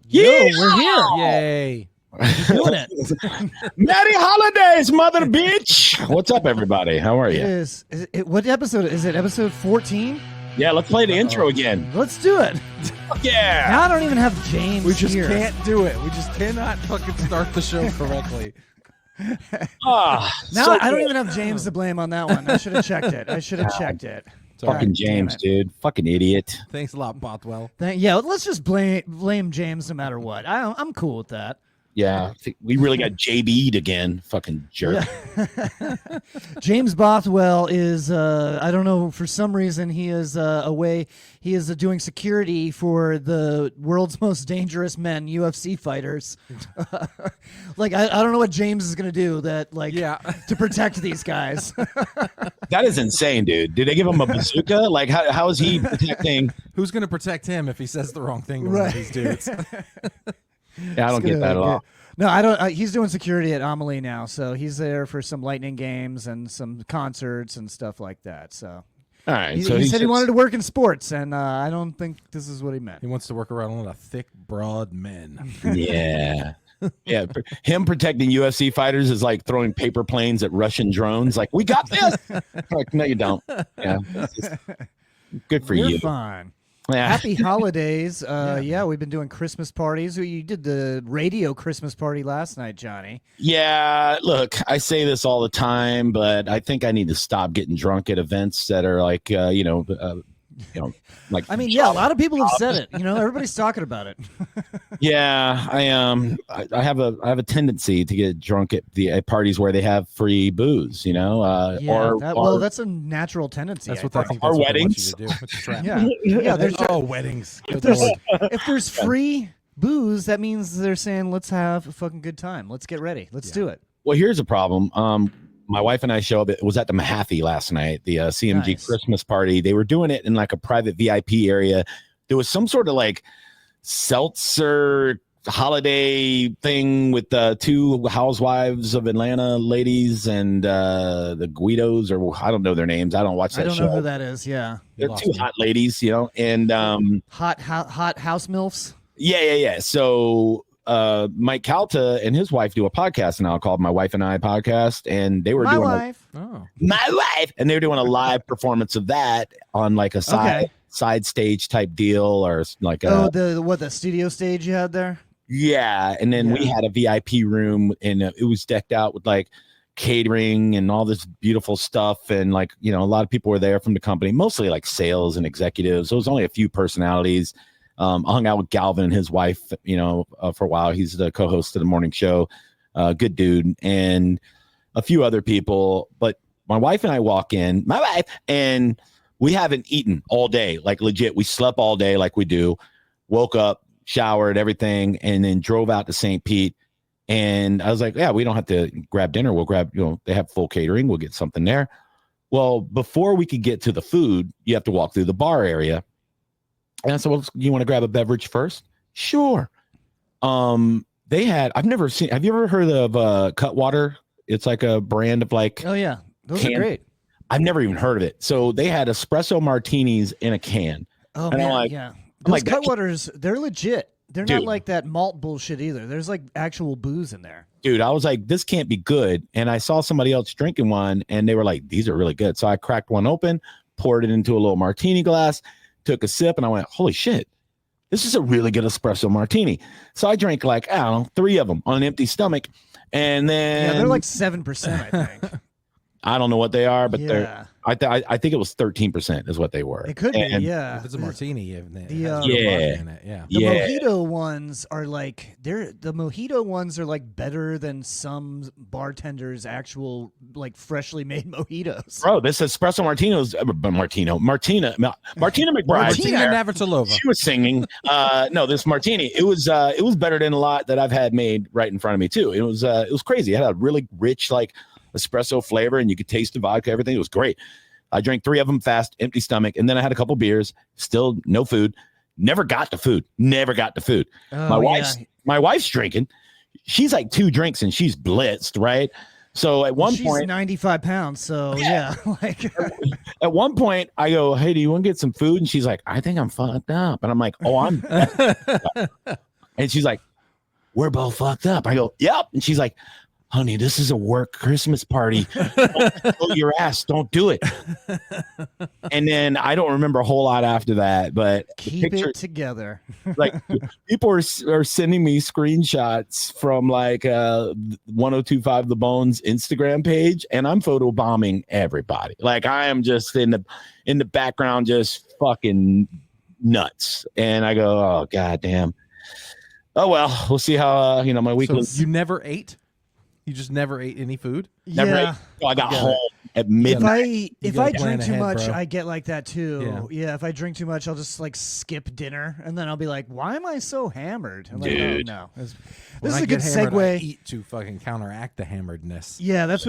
Yeah, we're here. Yay. Doing it. Merry holidays, mother bitch. What's up, everybody? How are you? What episode? Is it episode 14? Yeah, let's play the intro again. Let's do it. Yeah. Now I don't even have James We just here. can't do it. We just cannot fucking start the show correctly. Now I don't even have James to blame on that one. I should have checked it. Fucking James, dude. Fucking idiot. Thanks a lot, Bothwell. Yeah, let's just blame James no matter what. I'm cool with that. Yeah. We really got JB'd again. Fucking jerk. Yeah. James Bothwell is, I don't know, for some reason he is away. He is doing security for the world's most dangerous men, UFC fighters. I don't know what James is going to do to protect these guys. That is insane, dude. Did they give him a bazooka? Like, how is he protecting? Who's going to protect him if he says the wrong thing to one of these dudes? Yeah, I don't get that at all. No, I don't. He's doing security at Amelie now, so he's there for some Lightning games and some concerts and stuff like that. So, all right. He said he wanted to work in sports, and I don't think this is what he meant. He wants to work around a lot of thick, broad men. Yeah. Yeah. Him protecting UFC fighters is like throwing paper planes at Russian drones. Like, we got this. Like, no, you don't. Yeah. Good for you. You're fine. Yeah. Happy holidays. Yeah, we've been doing Christmas parties. You did the radio Christmas party last night, Johnny. Yeah, look, I say this all the time, but I think I need to stop getting drunk at events that are like, like. I mean, yeah, a lot of people have said it. Everybody's talking about it. Yeah, I have a tendency to get drunk at parties where they have free booze. That's a natural tendency. That's what weddings. Yeah. There's weddings. If there's free booze, that means they're saying let's have a fucking good time. Let's get ready. Let's do it. Well, here's a problem. My wife and I show up. It was at the Mahaffey last night, the CMG Christmas party. They were doing it in like a private VIP area. There was some sort of like seltzer holiday thing with the two housewives of Atlanta ladies and the Guidos, or I don't know their names. I don't watch that show. I don't know who that is. Yeah, they're two hot ladies, and hot house milfs. Yeah. So Mike Calta and his wife do a podcast now called My Wife and I Podcast, and they were My doing wife, and they were doing a live performance of that on like a side stage type deal, or like the studio stage you had there. Yeah, and then we had a VIP room, and it was decked out with like catering and all this beautiful stuff, and like a lot of people were there from the company, mostly like sales and executives. So it was only a few personalities. I hung out with Galvin and his wife, for a while. He's the co-host of the morning show. Good dude. And a few other people. But my wife and I walk in, and we haven't eaten all day. Like legit, we slept all day like we do. Woke up, showered, everything, and then drove out to St. Pete. And I was like, yeah, we don't have to grab dinner. We'll grab, they have full catering. We'll get something there. Well, before we could get to the food, you have to walk through the bar area. And I said, well, you want to grab a beverage first? Sure. They had, have you ever heard of Cutwater? It's like a brand of like. Oh, yeah. Those are great. I've never even heard of it. So they had espresso martinis in a can. Oh, and man, yeah. Those Cutwaters, they're legit. They're not like that malt bullshit either. There's like actual booze in there. Dude, I was like, this can't be good. And I saw somebody else drinking one, and they were like, these are really good. So I cracked one open, poured it into a little martini glass, took a sip, and I went, holy shit, this is a really good espresso martini. So I drank like, I don't know, 3 of them on an empty stomach. And then they're like 7%, I think. I don't know what they are, but they're I think it was 13% is what they were. It could be, yeah. If it's a martini, it has The, a little vodka in it, The mojito ones are like better than some bartenders' actual like freshly made mojitos. Bro, this espresso Martina McBride. Martina Navratilova. She was singing. No, this martini. It was better than a lot that I've had made right in front of me too. It was crazy. It had a really rich like espresso flavor, and you could taste the vodka. Everything. It was great. I drank 3 of them fast, empty stomach, and then I had a couple beers. Still no food. Never got to food. Oh, My wife's drinking. She's like 2 drinks and she's blitzed, right? So at one point, she's 95 pounds. So yeah, like at one point I go, "Hey, do you want to get some food?" And she's like, "I think I'm fucked up." And I'm like, "Oh, I'm." And she's like, "We're both fucked up." I go, "Yep." And she's like, "Honey, this is a work Christmas party. Don't your ass. Don't do it." And then I don't remember a whole lot after that, but keep it together. Like people are sending me screenshots from like 1025 The Bones Instagram page, and I'm photo bombing everybody. Like I am just in the background, just fucking nuts. And I go, "Oh goddamn. Oh well, we'll see how my week was." So you never ate? You just never ate any food? Never ate. I got home at midnight. If I drink too ahead, much, bro. I get like that too. Yeah, if I drink too much, I'll just like skip dinner, and then I'll be like, "Why am I so hammered?" I'm like, Dude. "Oh no." This When is I a good get hammered, I segue. eat to fucking counteract the hammeredness. Yeah, that's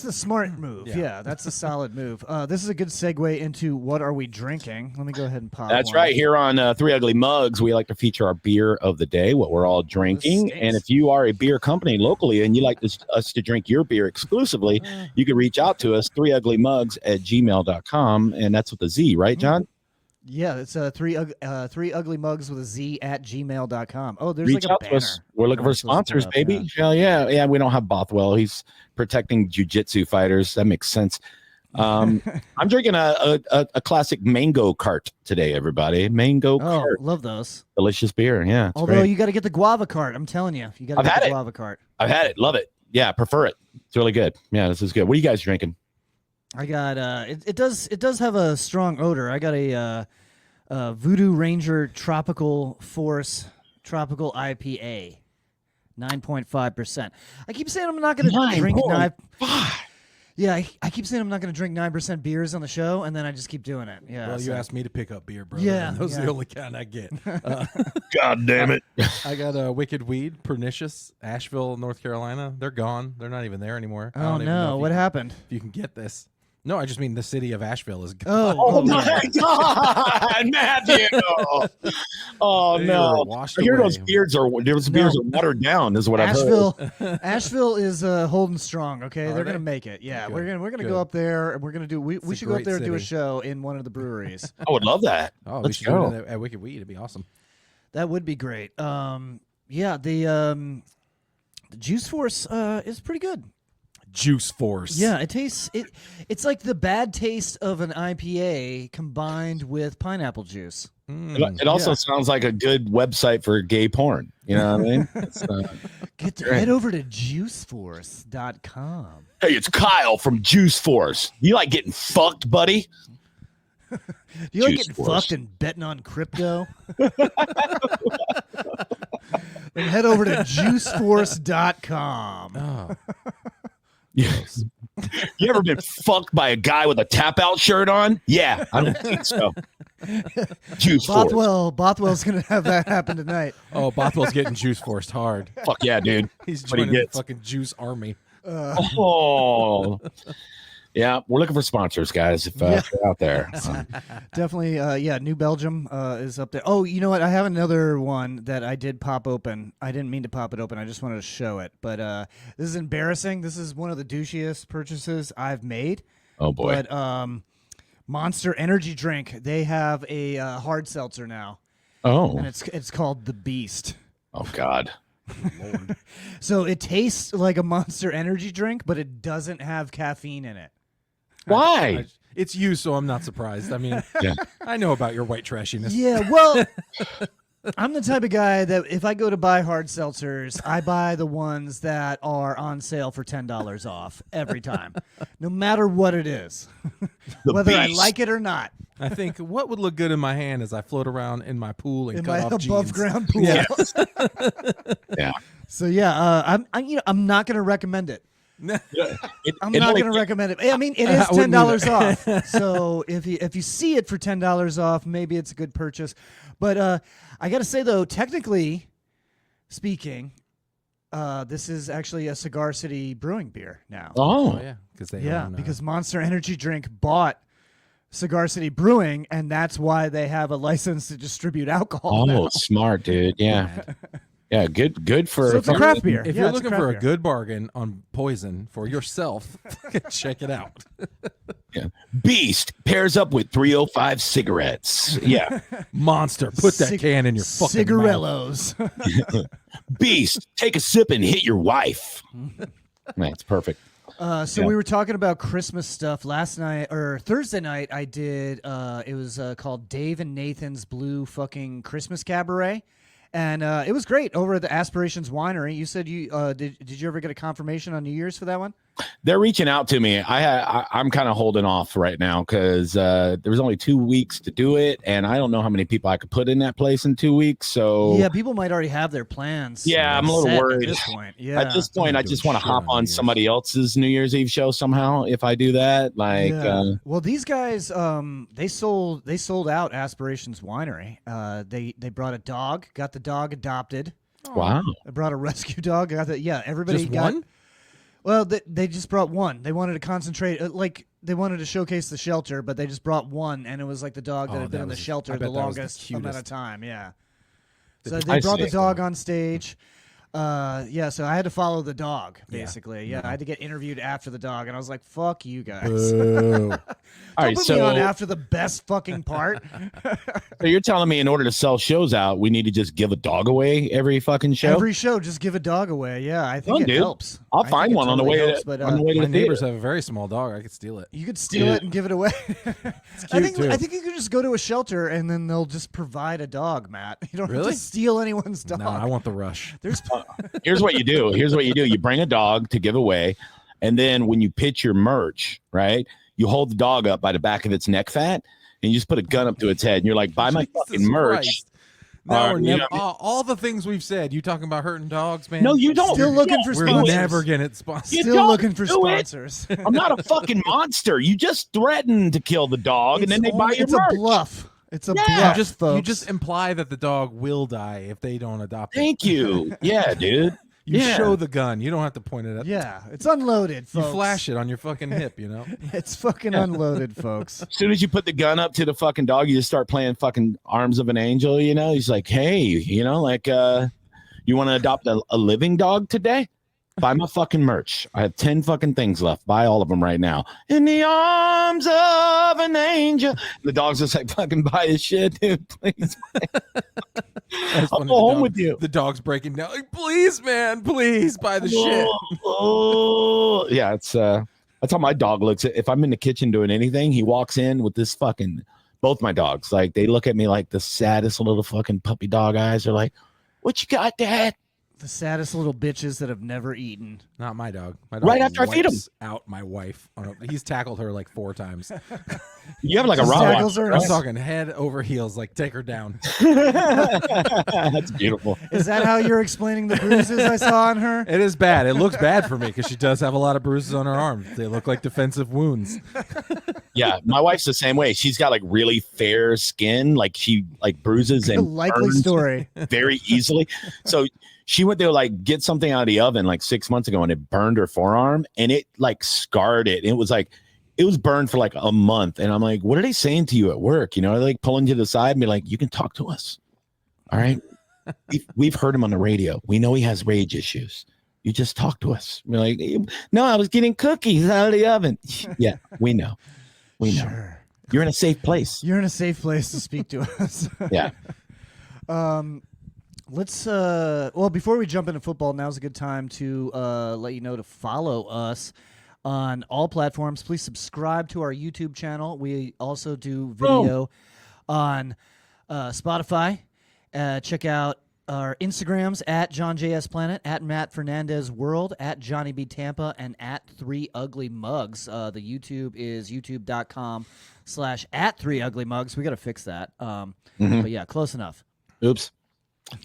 the smart move. Yeah. Yeah, that's a solid move. This is a good segue into what are we drinking. Let me go ahead and pop. That's one. right. Here on Three Ugly Mugs, we like to feature our beer of the day, what we're all drinking. stinks. And if you are a beer company locally and you like us to drink your beer exclusively, you can reach out to us, threeuglymugs@gmail.com. And that's with a Z, right, John? Yeah, it's three ugly mugs with a Z @gmail.com. Oh, there's Reach like a out banner. to us. We're looking for I'm supposed to put sponsors, up, baby. yeah. Hell yeah. Yeah, we don't have Bothwell. He's protecting jiu-jitsu fighters. That makes sense. I'm drinking a classic mango cart today, everybody. Mango Oh, cart. love those. Delicious beer. Yeah. It's Although great. you got to get the guava cart. I'm telling you, you got to I've get had the it. guava cart. I've had it. Love it. Yeah, prefer it. It's really good. Yeah, this is good. What are you guys drinking? I got it does have a strong odor. I got a Voodoo Ranger Tropical Force Tropical IPA, 9.5%. I keep saying I'm not going to drink 9. Yeah, I keep saying I'm not going to drink 9% beers on the show, and then I just keep doing it. Yeah. Well, you so- asked me to pick up beer, bro. Yeah, Those are yeah. the only kind I get. God damn it. I got a Wicked Weed, Pernicious, Asheville, North Carolina. They're gone. They're not even there anymore. I Oh don't even know no! if What you, happened? if you can get this. No, I just mean the city of Asheville is gone. Oh yeah. my God, Matthew! Oh They no! were washed I hear away. those beers are watered down. Is what I've heard. Asheville is holding strong. Okay, Are they're they? gonna make it. Yeah, Good, we're gonna good. go up there and we're gonna do. We a should go up great there and do a city. show in one of the breweries. I would love that. Oh, we Let's should go. do it at Wicked Weed. It'd be awesome. That would be great. Yeah, the Juice Force is pretty good. Juice Force. Yeah, it tastes it's like the bad taste of an IPA combined with pineapple juice. It also sounds like a good website for gay porn. You know what I mean? It's, Head over to juiceforce.com. hey, it's Kyle from Juice Force. You like getting fucked, buddy? Do you like Juice getting Force. fucked and betting on crypto? Then head over to juiceforce.com. Oh, Yes. You ever been fucked by a guy with a tap out shirt on? Yeah, I don't think so. Juice Force. Bothwell's gonna have that happen tonight. oh, Bothwell's getting Juice Forced hard. Fuck yeah, dude. He's What he joining the gets. fucking Juice Army. Oh. Yeah, we're looking for sponsors, guys, if you're out there. Definitely, New Belgium is up there. Oh, you know what? I have another one that I did pop open. I didn't mean to pop it open. I just wanted to show it. But this is embarrassing. This is one of the douchiest purchases I've made. Oh, boy. But Monster Energy Drink, they have a hard seltzer now, Oh. and it's called The Beast. Oh, God. So it tastes like a Monster Energy drink, but it doesn't have caffeine in it. Why? It's you, so I'm not surprised. I mean, Yeah. I know about your white trashiness. Yeah, well, I'm the type of guy that if I go to buy hard seltzers, I buy the ones that are on sale for $10 off every time, no matter what it is, whether I like it or not. I think what would look good in my hand as I float around in my pool and In cut my off above jeans. ground pool. Yeah. Yeah. So I'm not going to recommend it. I'm not going to recommend it. I mean, it is I wouldn't $10 off. So if you see it for $10 off, maybe it's a good purchase. But I got to say though, technically speaking, this is actually a Cigar City Brewing beer now. Oh, yeah, Because Monster Energy Drink bought Cigar City Brewing, and that's why they have a license to distribute alcohol. now. smart, dude. Yeah. Yeah, good for So it's a craft beer. If Yeah, you're it's looking craft for a beer. good bargain on poison for yourself, check it out. Yeah. Beast pairs up with 305 cigarettes. Yeah. Monster, put that can in your fucking mouth. Cigarellos. Beast, take a sip and hit your wife. That's perfect. So we were talking about Christmas stuff last night or Thursday night. I did. It was called Dave and Nathan's Blue Fucking Christmas Cabaret, and it was great over at the Aspirations Winery. You said you did you ever get a confirmation on New Year's for that one? They're reaching out to me. I'm kind of holding off right now because there was only 2 weeks to do it, and I don't know how many people I could put in that place in 2 weeks. So Yeah, people might already have their plans. Yeah, I'm a little set worried. at this point. Yeah, at this point, I do just a want to shit hop on on New Year's. somebody else's New Year's Eve show somehow. If I do that, Well, these guys, they sold out Aspirations Winery. They brought a dog, got the dog adopted. wow, They brought a rescue dog. Got the everybody Just got one? Well, they just brought one. They wanted to concentrate, they wanted to showcase the shelter, but they just brought one, and it was like the dog that Oh, had been that in the was- I shelter bet the that was the longest amount of cutest. time. Yeah. Did So the- they I brought the see. dog on stage. So I had to follow the dog, Yeah. basically. Yeah, I had to get interviewed after the dog, and I was like, "Fuck you guys." Boo. all right. Don't put me on So after the best fucking part. you're telling me in order to sell shows out, we need to just give a dog away every fucking show? Every show, just give a dog away. Yeah, I think Fun, it dude. helps. I'll I think find it one on the totally way helps, to but, on the way to My the neighbors theater. have a very small dog. I could steal it. you could steal Yeah. it and give it away. cute, too. I think you could just go to a shelter and then they'll just provide a dog, Matt. You don't have Really? to steal anyone's dog. No, I want the rush. There's Here's what you do. You bring a dog to give away, and then when you pitch your merch, right, you hold the dog up by the back of its neck fat, and you just put a gun up to its head, and you're like, buy my fucking Jesus merch. Christ. No, we're You never, know- all the things we've said. You talking about hurting dogs, man? No, you don't. Still You looking don't. for We're sponsors. never getting sponsored. You still don't looking for do it. sponsors. I'm not a fucking monster. You just threaten to kill the dog, and then they buy your It's merch. a bluff. It's a Yeah. bluff, You folks. just imply that the dog will die if they don't adopt it. Thank you. Yeah, dude. You Yeah. show the gun. You don't have to point it at. yeah, it's unloaded, You folks. flash it on your fucking hip. You know. It's fucking unloaded, folks. As soon as you put the gun up to the fucking dog, you just start playing fucking Arms of an Angel, you know? He's like, hey, you know, like, you want to adopt a living dog today? Buy my fucking merch. I have 10 fucking things left. Buy all of them right now. In the arms of an angel. The dog's just like, fucking buy his shit, dude. Please. That's I'll funny. go The home dog- with you. The dog's breaking down. Like, please, man, please buy the shit. Oh, yeah, it's that's how my dog looks. If I'm in the kitchen doing anything, he walks in with this fucking both my dogs. Like they look at me like the saddest little fucking puppy dog eyes. They're like, "What you got, Dad?" The saddest little bitches that have never eaten. Not my dog. My dog Right after I feed him. wipes out my wife. He's tackled her like 4 times. You have like a Just tackles Rottweiler. her. I'm right? talking head over heels. Like, take her down. That's beautiful. Is that how you're explaining the bruises I saw on her? It is bad. It looks bad for me because she does have a lot of bruises on her arms. They look like defensive wounds. Yeah, my wife's the same way. She's got like really fair skin, like she like bruises A and likely burns story. very easily. So she went to like get something out of the oven like 6 months ago, and it burned her forearm, and it like scarred it. It was like it was burned for like a month, and I'm like, what are they saying to you at work? You know, they're like pulling you to the side and be like, you can talk to us. All right, we've heard him on the radio. We know he has rage issues. You just talk to us. We're like, no, I was getting cookies out of the oven. Yeah, we know. We know. Sure. You're in a safe place. You're in a safe place to speak to us. Yeah. Let's well, before we jump into football, now's a good time to let you know to follow us on all platforms. Please subscribe to our YouTube channel. We also do video on Spotify Check out our Instagrams at John JS Planet, at Matt Fernandez World, at Johnny B Tampa, and at 3 Ugly Mugs. The YouTube is youtube.com/@3uglymugs. We got to fix that. But yeah, close enough. Oops.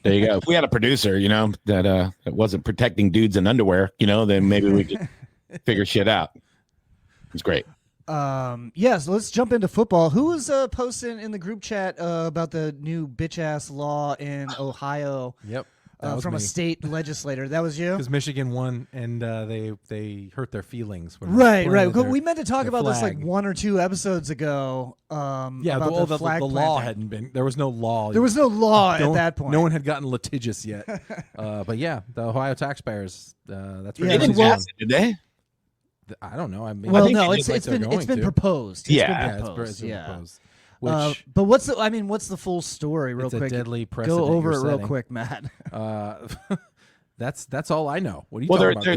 There you go. If we had a producer, that wasn't protecting dudes in underwear, then maybe we could figure shit out. It's great. So let's jump into football. Who was posting in the group chat about the new bitch ass law in Ohio? Yep. From me. a state legislator. That was you? Because Michigan won, and they hurt their feelings. When Right. their- We meant to talk about this like flag. 1 or 2 episodes ago. Yeah, about the flag law planting. hadn't been. There was no law. There was no law at that point. No one had gotten litigious yet. But yeah, the Ohio taxpayers. That's Yeah, They didn't well- pass it, did they? I don't know. I mean, Well, think no, they it's like they're been going to. proposed. Yeah. Yeah, been proposed. it's been yeah. proposed. Which But what's the full story, real it's quick? a deadly precedent. Go over it you're real setting. quick, Matt. That's all I know. What are you Well, talking about? they're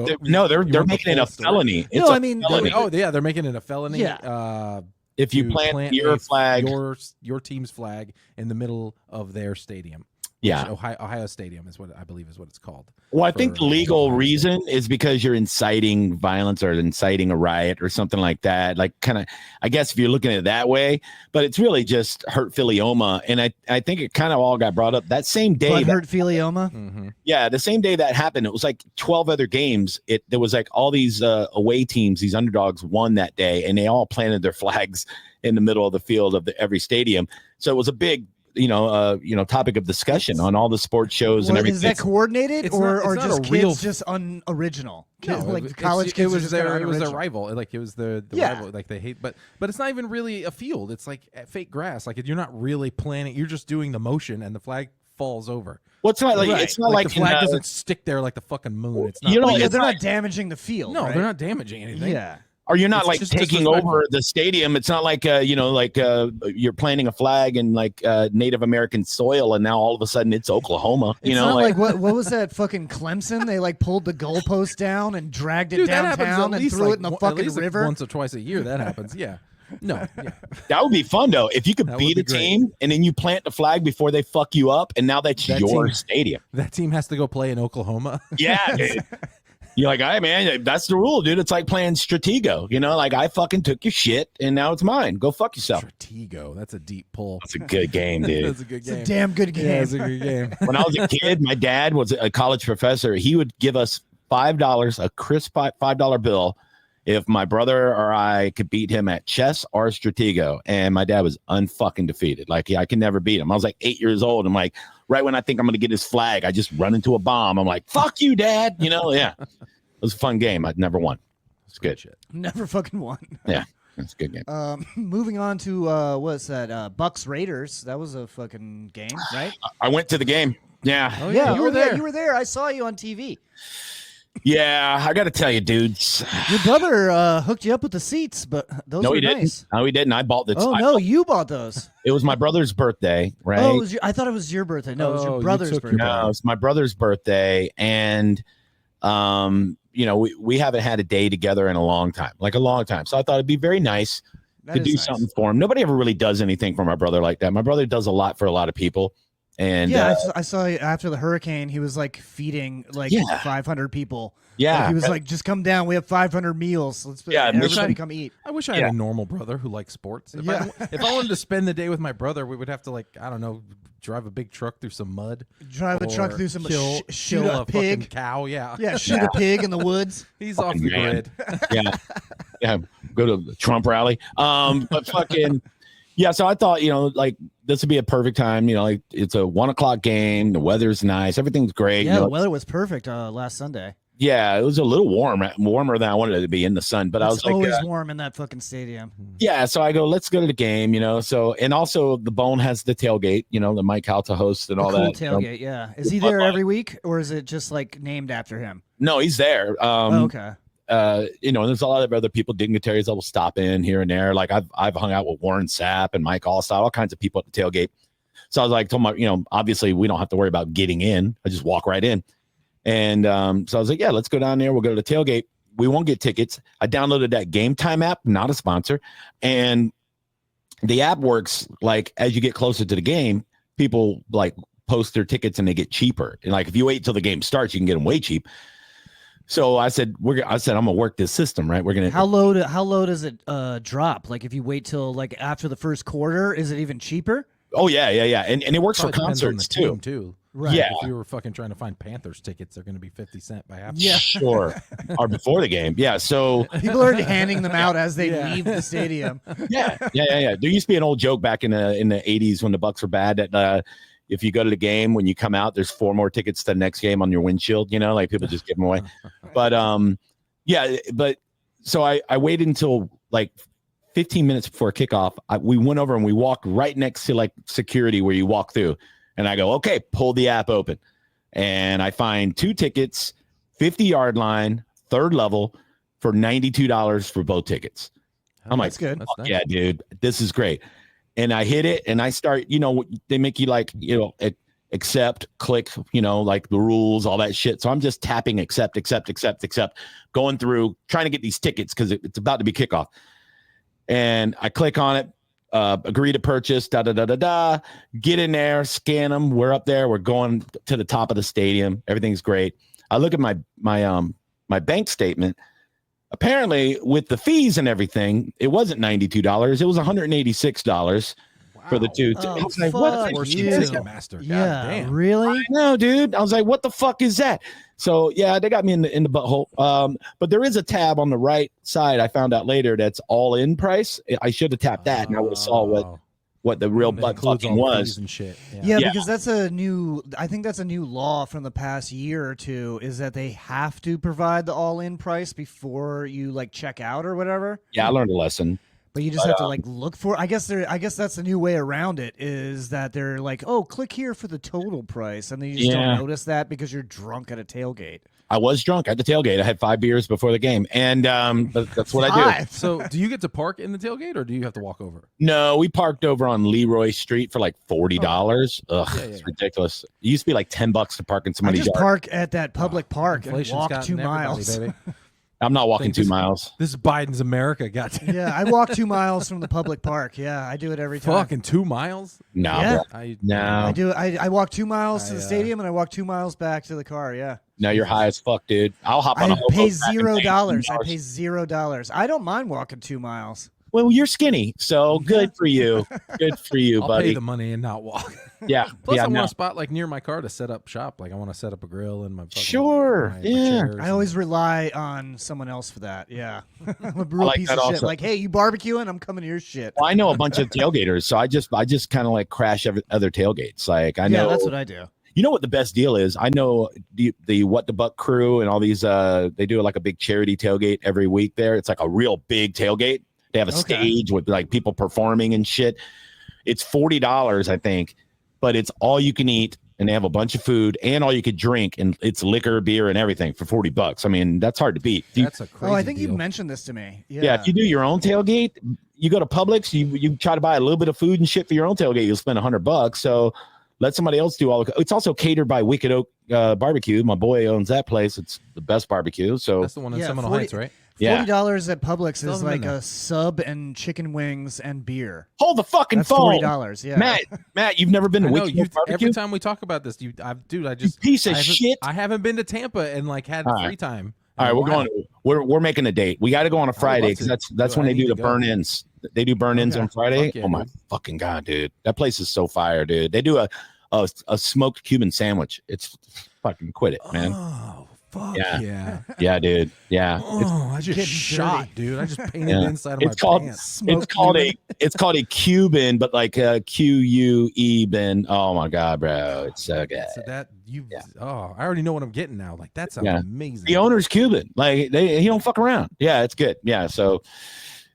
You want the making it full a story? felony. It's No, a I mean, felony. Oh yeah, they're making it a felony. Yeah. If you to plant your flag, your team's flag in the middle of their stadium. yeah. Which Ohio Stadium is what I believe is what it's called. Well, I think the for legal Ohio State. reason is because you're inciting violence or inciting a riot or something like that. Like, kind of, I guess if you're looking at it that way, but it's really just hurt philioma. And I think it kind of all got brought up that same day. Butthurt philioma. Mm-hmm. Yeah, the same day that happened, it was like 12 other games. There was like all these away teams, these underdogs won that day, and they all planted their flags in the middle of the field of every stadium. So it was a big, topic of discussion on all the sports shows and everything. Is that coordinated it's or not- or it's not just a kids real- just unoriginal? No, Like it's- college kids It was are just their kinda it was their unoriginal. rival. Like it was the Yeah. rival. Like they hate, but it's not even really a field. It's like fake grass. Like you're not really planning. You're just doing the motion, and the flag falls over. Well, it's not like Right. it's not like the flag in, doesn't stick there like the fucking moon. It's not. You know, Well, yeah, it's they're not- not damaging the field. no, right? they're not damaging anything. Yeah. or you're not It's like just taking disrespectful. over the stadium. It's not like you're planting a flag in like Native American soil, and now all of a sudden it's Oklahoma. It's not like what was that fucking Clemson? They like pulled the goalpost down and dragged it Dude, that happens downtown at and least threw like it in the one- at fucking least like river. once or twice a year. That happens. Yeah. No. Yeah. that would be fun though if you could That would beat be a great. team and then you plant the flag before they fuck you up, and now that's That your team- stadium. That team has to go play in Oklahoma. Yeah. Dude. You're like, hey man, that's the rule, dude. It's like playing Stratego. Like I fucking took your shit and now it's mine. Go fuck yourself. Stratego. That's a deep pull. That's a good game, dude. That's a good It's game. a damn good game. Yeah, it's a good game. When I was a kid, my dad was a college professor. He would give us $5, a crisp $5 bill, if my brother or I could beat him at chess or Stratego. And my dad was unfucking defeated. Like, I can never beat him. I was like 8 years old. I'm like, right when I think I'm going to get his flag, I just run into a bomb. I'm like, fuck you, Dad. Yeah. It was a fun game. I'd never won. It's good. Shit. Never fucking won. Yeah, it's a good game. Moving on to what's that? Bucks Raiders. That was a fucking game, right? I went to the game. Yeah. Oh, yeah, you were there. You were there. I saw you on TV. Yeah, I got to tell you, dudes. Your brother hooked you up with the seats, but those No, were he didn't. nice. No, he didn't. I bought this. Oh no, you bought those. It was my brother's birthday, right? Oh, I thought it was your birthday. No, it was Oh, your you brother's took your birthday. No, it's my brother's birthday, and we haven't had a day together in a long time. So I thought it'd be very nice That to is do nice. something for him. Nobody ever really does anything for my brother like that. My brother does a lot for a lot of people, and Yeah, I saw after the hurricane, he was like feeding like Yeah. 500 people. yeah, Like, he was like, just come down. We have 500 meals. Let's everybody come eat. I wish I had a normal brother who liked sports. If I wanted to spend the day with my brother, we would have to drive a big truck through some mud. Drive a truck or through some kill shoot a a pig. fucking cow. Yeah. Yeah, shoot a pig in the woods. He's off the man. grid. yeah. Go to the Trump rally. But fucking yeah. So I thought this would be a perfect time. It's a 1 o'clock game. The weather's nice. Everything's great. Yeah, the weather was perfect last Sunday. Yeah, it was a little warmer than I wanted it to be in the sun. But I was It's like, always warm in that fucking stadium. yeah. So I go, let's go to the game. So, and also the Bone has the tailgate. The Mike Halta host and all Cool that. tailgate, yeah. Is he there every week, or is it just like named after him? No, he's there. Okay. And there's a lot of other people, dignitaries that will stop in here and there. Like I've hung out with Warren Sapp and Mike Allstott, all kinds of people at the tailgate. So I was like, told my, obviously we don't have to worry about getting in. I just walk right in. And so I was like, yeah, let's go down there. We'll go to the tailgate. We won't get tickets. I downloaded that Game Time app, not a sponsor. And the app works like as you get closer to the game, people like post their tickets and they get cheaper. And like if you wait till the game starts, you can get them way cheap. So I said, I'm gonna work this system, right? We're gonna. How low does it drop? Like if you wait till like after the first quarter, is it even cheaper? Oh yeah, and it works for Probably depends on the concerts team, too. Right. Yeah. If you were fucking trying to find Panthers tickets, they're going to be 50 cents by half. Yeah. Sure. Or before the game. Yeah. So People are handing them out as they leave the stadium. yeah. There used to be an old joke back in the 80s when the Bucks were bad that if you go to the game, when you come out, there's 4 more tickets to the next game on your windshield, like people just give them away. But so I waited until like 15 minutes before kickoff. We went over and we walked right next to like security where you walk through. And I go, okay, pull the app open. And I find 2 tickets, 50-yard line, 3rd level for $92 for both tickets. I'm like, that's good. That's nice. Yeah, dude, this is great. And I hit it and I start, they make you like, accept, click, like the rules, all that shit. So I'm just tapping accept, going through, trying to get these tickets because it's about to be kickoff. And I click on it. Agree to purchase, get in there, scan them. We're up there. We're going to the top of the stadium. Everything's great. I look at my bank statement. Apparently, with the fees and everything, it wasn't $92. It was $186 for the 2. Oh, I was like, fuck what? Worse you. than Ticketmaster. Yeah, Goddamn. really? No, dude. I was like, what the fuck is that? So yeah, they got me in the butthole. But there is a tab on the right side. I found out later that's all in price. I should have tapped that, and I would have saw what the real And that butt includes fucking all the was. fees and shit. Yeah, because that's I think that's a new law from the past year or two, is that they have to provide the all-in price before you like check out or whatever. Yeah, I learned a lesson. But you just have to like look for. I guess that's the new way around it, is that they're like, oh, click here for the total price, and then you just don't notice that because you're drunk at a tailgate. I was drunk at the tailgate. I had 5 beers before the game, and but that's what I do. So do you get to park in the tailgate or do you have to walk over? No, we parked over on Leroy Street for like $40. It's ridiculous. It used to be like $10 to park in I somebody's just yard. park at that public park and Inflation's walk gotten 2 miles. everybody, baby. I'm not walking Think 2 this- miles. This is Biden's America. Goddamn. Yeah, I walk 2 miles from the public park. Yeah, I do it every time. Fucking 2 miles? No, Yeah. bro. No. I do. I walk 2 miles to the stadium and I walk 2 miles back to the car. Yeah. No, you're high as fuck, dude. I'll hop on a I hobo pay back and $0. pay I $2. pay $0. I don't mind walking 2 miles. Well, you're skinny, so good for you. Good for you, I'll buddy. pay the money and not walk. Yeah. Plus, yeah, I want no. a spot like near my car to set up shop. Like I want to set up a grill and my fucking, Sure, my yeah. chairs I and- always rely on someone else for that. Yeah. I'm a real like piece that of shit. also. Like, hey, you barbecuing? I'm coming to your shit. Well, I know a bunch of tailgaters, so I just kind of like crash other tailgates. Like I know Yeah, that's what I do. You know what the best deal is? I know the What the Buck crew and all these they do like a big charity tailgate every week there. It's like a real big tailgate. They have a stage with like people performing and shit. It's $40, I think, but it's all you can eat and they have a bunch of food and all you could drink, and it's liquor, beer, and everything for $40. I mean, that's hard to beat. That's a crazy Oh, I think deal. you mentioned this to me. Yeah, if you do your own tailgate, you go to Publix, you try to buy a little bit of food and shit for your own tailgate, you'll spend $100. So let somebody else do all the. It's also catered by Wicked Oak Barbecue. My boy owns that place. It's the best barbecue. So That's the one in Yeah, Seminole 40 Heights, right? Yeah. $40 at Publix Still is haven't like been there. a sub and chicken wings and beer. hold the fucking That's phone, $40. Yeah. Matt, you've never been to I know, Wicked you, Oak Barbecue? every time we talk about this, I You just piece of I haven't- shit. I haven't been to Tampa and like had All right. free time. All right, we're going. We're making a date. We got to go on a Friday love because to. that's Dude, when I they do need the to go. burn-ins. They do burn-ins Okay. on Friday. Fuck yeah, Oh my dude. fucking god, dude! That place is so fire, dude. They do a smoked Cuban sandwich. It's fucking quit it, man. Oh fuck Yeah. yeah! Yeah, dude. Yeah. Oh, I just getting shot, dirty. dude. I just painted Yeah. the inside of It's my called- pants. It's called a Cuban, but like QUE bin. Oh my god, bro, it's so good. So that you, Yeah. oh, I already know what I'm getting now. Like that sounds Yeah. amazing. The owner's Cuban. Like he don't fuck around. Yeah, it's good. Yeah, so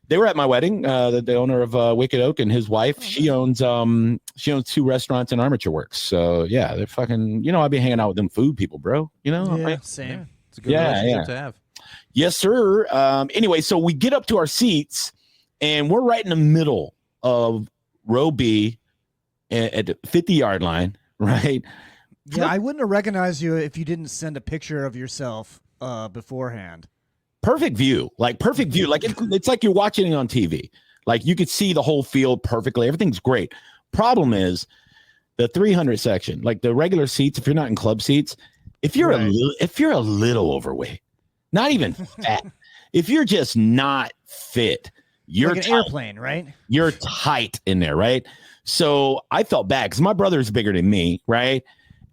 they were at my wedding. The owner of Wicked Oak and his wife. She owns 2 restaurants in Armature Works. So yeah, they're fucking. I'd be hanging out with them food people, bro. Yeah, Like, same. Yeah, it's a good Yeah, relationship yeah. to have. yes, sir. Anyway, so we get up to our seats, and we're right in the middle of row B at the 50-yard line, right? Yeah, I wouldn't have recognized you if you didn't send a picture of yourself beforehand. Perfect view, like perfect view. Like it's like you're watching it on TV. Like you could see the whole field perfectly. Everything's great. Problem is, the 300 section, like the regular seats, if you're not in club seats, if you're a little overweight, not even fat, if you're just not fit, you're like an airplane, right? You're tight in there, right? So I felt bad because my brother is bigger than me, right?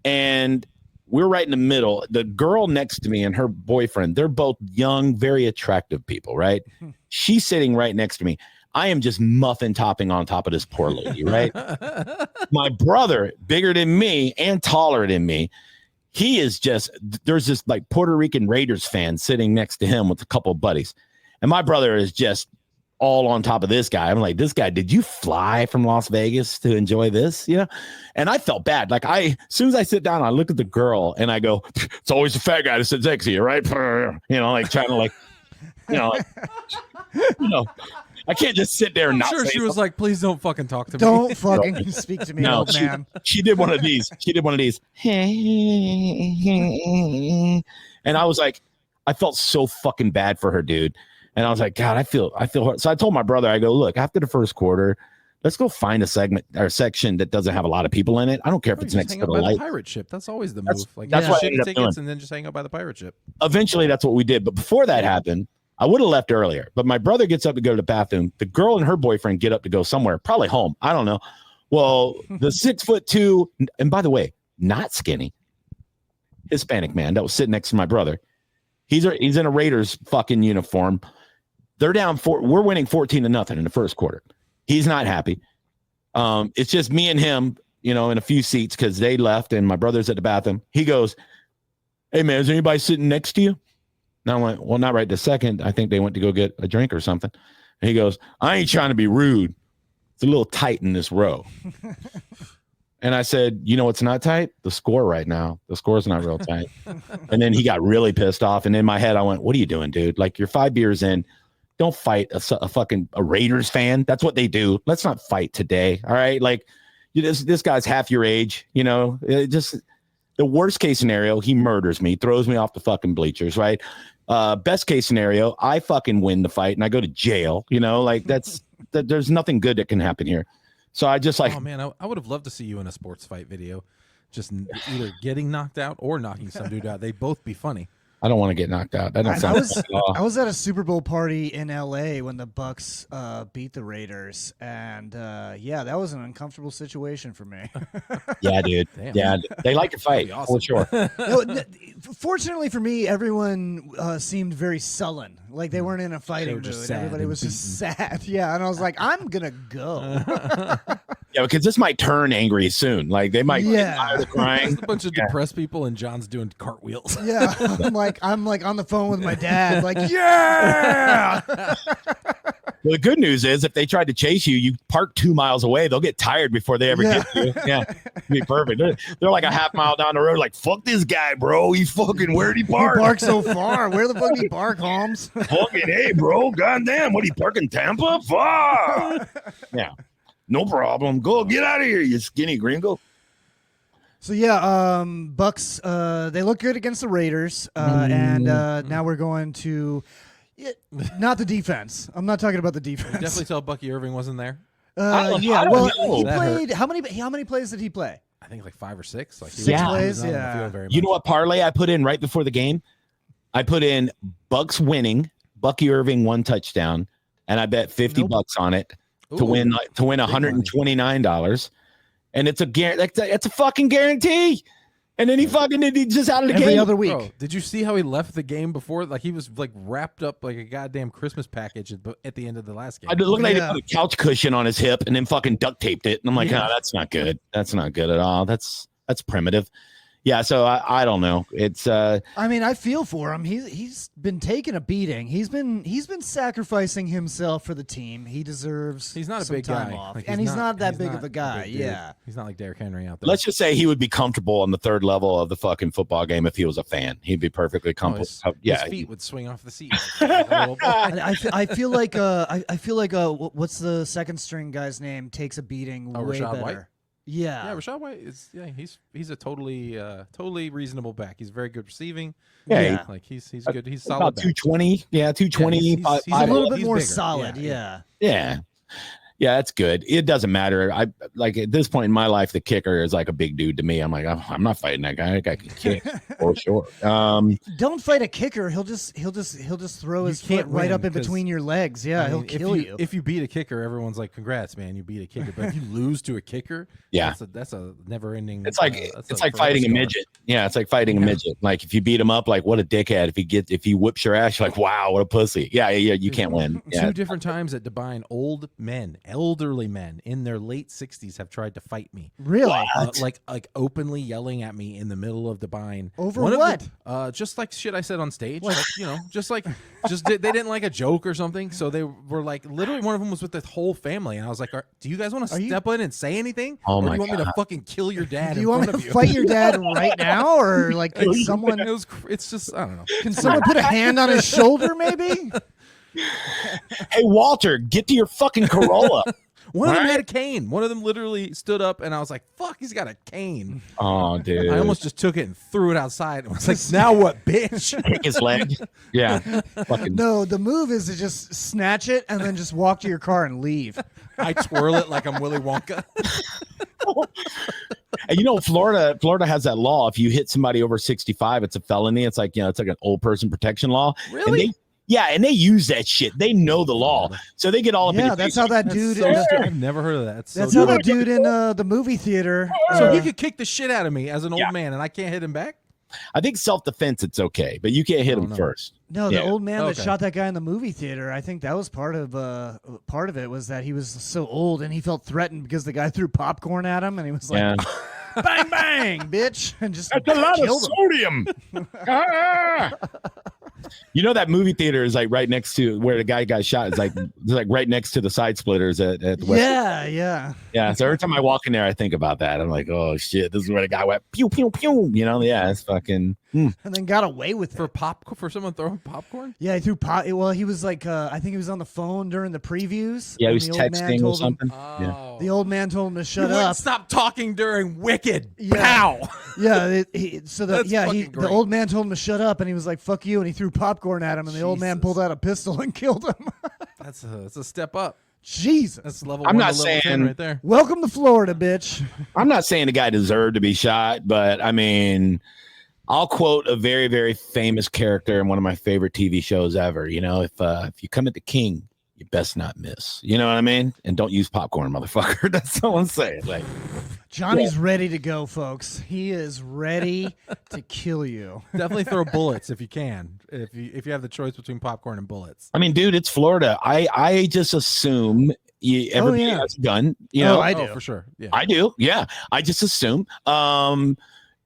And we're right in the middle. The girl next to me and her boyfriend, they're both young, very attractive people, right? She's sitting right next to me. I am just muffin topping on top of this poor lady, right? My brother, bigger than me and taller than me, he is just, there's this like Puerto Rican Raiders fan sitting next to him with a couple of buddies. And my brother is just all on top of this guy. I'm like, this guy, did you fly from Las Vegas to enjoy this? You know? And I felt bad. Like as soon as I sit down, I look at the girl and I go, it's always the fat guy that sits next to you, right? You know, like trying to like, I can't just sit there and not sure say she was like, please don't fucking talk to me. Don't fucking speak to me, old man. She did one of these. And I was like, I felt so fucking bad for her, dude. And I was like, God, I feel hurt. So I told my brother, I go, look, after the first quarter, let's go find a segment or section that doesn't have a lot of people in it. I don't care if it's next to the light. The pirate ship. That's always the move. Like, that's what I ended up tickets doing. And then just hang out by the pirate ship. Eventually, that's what we did. But before that happened, I would have left earlier. But my brother gets up to go to the bathroom. The girl and her boyfriend get up to go somewhere, probably home. I don't know. Well, the 6'2", and by the way, not skinny, Hispanic man that was sitting next to my brother. He's in a Raiders fucking uniform. They're down we're winning 14-0 in the first quarter. He's not happy. It's just me and him, in a few seats because they left and my brother's at the bathroom. He goes, hey man, is anybody sitting next to you? And I went, well, not right this second. I think they went to go get a drink or something. And he goes, I ain't trying to be rude. It's a little tight in this row. And I said, it's not tight? The score right now. The score's not real tight. And then he got really pissed off. And in my head, I went, what are you doing, dude? Like, you're 5 beers in. Don't fight a Raiders fan. That's what they do. Let's not fight today. All right. Like this guy's half your age, just the worst case scenario. He murders me, throws me off the fucking bleachers. Right. Best case scenario. I fucking win the fight and I go to jail, like there's nothing good that can happen here. So I just like, oh man, I would have loved to see you in a sports fight video, just either getting knocked out or knocking some dude out. They'd both be funny. I don't want to get knocked out. That don't sound I was at a Super Bowl party in LA when the Bucks beat the Raiders, and that was an uncomfortable situation for me. Yeah, dude. Damn. Yeah, they like to fight awesome. for sure. Fortunately for me, everyone seemed very sullen, like they weren't in a fighting mood. Everybody was just sad. Yeah, and I was like, I'm gonna go. Yeah, because this might turn angry soon. Like they might get tired of crying. There's a bunch of depressed people, and John's doing cartwheels. Yeah, I'm like on the phone with my dad, like, yeah. Well, the good news is if they tried to chase you, you park 2 miles away. They'll get tired before they ever get you. Yeah, it'd be perfect. They're like a half mile down the road, like, fuck this guy, bro. He's fucking, where'd he park? He parked so far. Where the fuck did he park, Holmes? Fucking, hey, bro. Goddamn, what, he park in Tampa? Fuck. Yeah, no problem. Go, get out of here, you skinny gringo. So yeah, Bucks. They look good against the Raiders, and now we're going to not the defense. I'm not talking about the defense. Definitely tell Bucky Irving wasn't there. He played. How many plays did he play? I think like 5 or 6. Like 6 plays. Yeah. You know what parlay I put in right before the game? I put in Bucks winning, Bucky Irving 1 touchdown, and I bet $50 on it to win $129. And it's a fucking guarantee. And then he just out of the game every other week. Bro, did you see how he left the game before? Like he was like wrapped up like a goddamn Christmas package at the end of the last game. I looked like he put a couch cushion on his hip and then fucking duct taped it. And I'm like, that's not good. That's not good at all. That's primitive. Yeah, so I don't know. It's I mean, I feel for him. He's been taking a beating. He's been sacrificing himself for the team. He deserves. He's not a some big time guy, off. like, and he's not that big of a guy. Yeah, he's not like Derrick Henry out there. Let's just say he would be comfortable on the third level of the fucking football game if he was a fan. He'd be perfectly comfortable. His feet would swing off the seat. I feel like what's the second string guy's name takes a beating way Rashad better. White? Yeah, Rashad White is he's a totally reasonable back. He's very good receiving. Yeah. Like he's good. He's solid. About 220. Yeah, 220. he's a little bit more bigger. solid. Yeah. Yeah, that's good. It doesn't matter. I like at this point in my life, the kicker is like a big dude to me. I'm like, oh, I'm not fighting that guy. That guy can kick for sure. Don't fight a kicker. He'll just throw his foot right up in between your legs. Yeah, he'll kill you. If you beat a kicker, everyone's like, "Congrats, man, you beat a kicker." But if you lose to a kicker, yeah, that's a never-ending. It's like fighting a midget. Yeah, it's like fighting a midget. Like if you beat him up, like what a dickhead. If he whips your ass, you're like, wow, what a pussy. Yeah, you can't win. Yeah. 2 different times at Devine, elderly men in their late 60s have tried to fight me. Really? Like openly yelling at me in the middle of Devine. Over what? Just like shit I said on stage. Like, they didn't like a joke or something. So they were like, literally one of them was with the whole family. And I was like, do you guys want to step in and say anything? Oh or my do you want me God. to fucking kill your dad Do you want me to fight your dad right now? Or like, can someone... It's just, I don't know. Can someone put a hand on his shoulder maybe? Hey, Walter, get to your fucking Corolla. One of them had a cane. One of them literally stood up, and I was like, fuck, he's got a cane. Oh, dude. I almost just took it and threw it outside. And was like, now what, bitch? Kick his leg. Yeah. Fucking. No, the move is to just snatch it and then just walk to your car and leave. I twirl it like I'm Willy Wonka. And Florida has that law. If you hit somebody over 65, it's a felony. It's like, it's like an old person protection law. Really? And they use that shit. They know the law. So they get all up in your that's face. how that dude... I've never heard of that. That's how that dude in the movie theater... So he could kick the shit out of me as an old man, and I can't hit him back? I think self-defense, it's okay, but you can't hit him first. No, the old man that Okay. shot that guy in the movie theater, I think that was part of it was that he was so old and he felt threatened because the guy threw popcorn at him and he was like, bang, bang, bitch, and just That's a lot of killed him. sodium. That movie theater is like right next to where the guy got shot. It's like right next to the side splitters at the West. Yeah. So every time I walk in there, I think about that. I'm like, oh shit, this is where the guy went pew pew pew. It's fucking. And then got away with it. For someone throwing popcorn? Yeah, he threw pop. Well, he was like, I think he was on the phone during the previews. Yeah, he and was the old man texting or told him- something. Oh. The old man told him to shut You wouldn't up. stop talking during Wicked. Yeah. Pow. Yeah, That's fucking the great. old man told him to shut up, and he was like, "Fuck you," and he threw popcorn at him, and the old man Jesus. pulled out a pistol and killed him. That's a step up. Jesus, That's level I'm 1 not to level 10 saying- right there. welcome to Florida, bitch. I'm not saying the guy deserved to be shot, but I mean, I'll quote a very, very famous character in one of my favorite TV shows ever. If you come at the king, you best not miss. You know what I mean? And don't use popcorn, motherfucker. That's all I'm saying. Like, Johnny's ready to go, folks. He is ready to kill you. Definitely throw bullets if you can. If you have the choice between popcorn and bullets. I mean, dude, it's Florida. I just assume everybody has a gun. I do. For sure. Yeah. I do. Yeah, I just assume.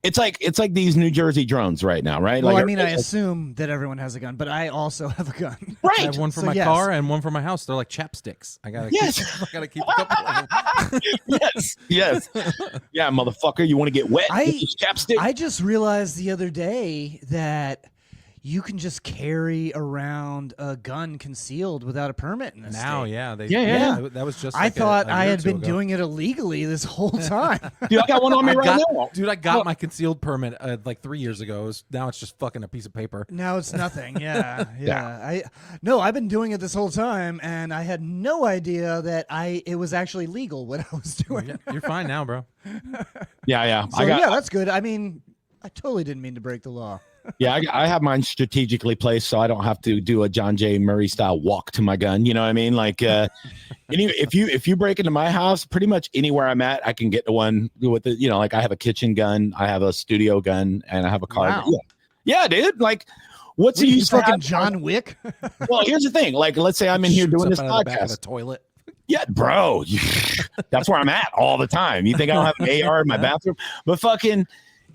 It's like these New Jersey drones right now, right? Well, like, I mean, I assume that everyone has a gun, but I also have a gun. right. I have one for So, my yes. car and one for my house. They're like chapsticks. I gotta keep a couple of them. yes. Yeah, motherfucker. You want to get wet? I- with this chapstick? I just realized the other day that you can just carry around a gun concealed without a permit in this Now, state. Yeah. That was just. I like thought a I year or had two been ago. doing it illegally this whole time. Dude, I got one on me right now. Dude, I got my concealed permit like 3 years ago. Now it's just fucking a piece of paper. Now it's nothing. Yeah. I've been doing it this whole time, and I had no idea that it was actually legal what I was doing. Yeah, you're fine now, bro. Yeah. So that's good. I mean, I totally didn't mean to break the law. I have mine strategically placed so I don't have to do a John J. Murray style walk to my gun. You know what I mean? Like, if you break into my house, pretty much anywhere I'm at, I can get to one with it. Like I have a kitchen gun, I have a studio gun, and I have a car. Wow. Yeah, dude. Like, what's the You use? fucking John Wick? Well, here's the thing. Like, let's say I'm in here Shoots doing up this out of the back of the podcast. toilet. Yeah, bro. That's where I'm at all the time. You think I don't have an AR in my bathroom? But fucking,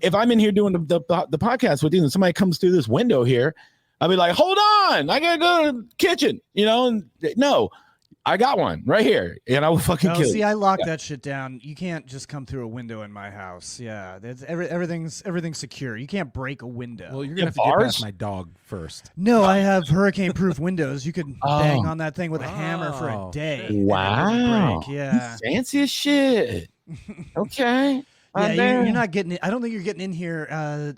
if I'm in here doing the podcast with you and somebody comes through this window here, I'll be like, hold on, I gotta go to the kitchen. And no, I got one right here, and I will fucking kill See, you. I locked that shit down. You can't just come through a window in my house. Yeah, everything's secure. You can't break a window. Well, you're gonna have to bars? get past my dog first. No, I have hurricane-proof windows. You could Oh. bang on that thing with a hammer for a Oh, day. shit. and it wouldn't Wow. break. Yeah. Fancy as shit. Okay. Yeah, you're not getting. I don't think you're getting in here.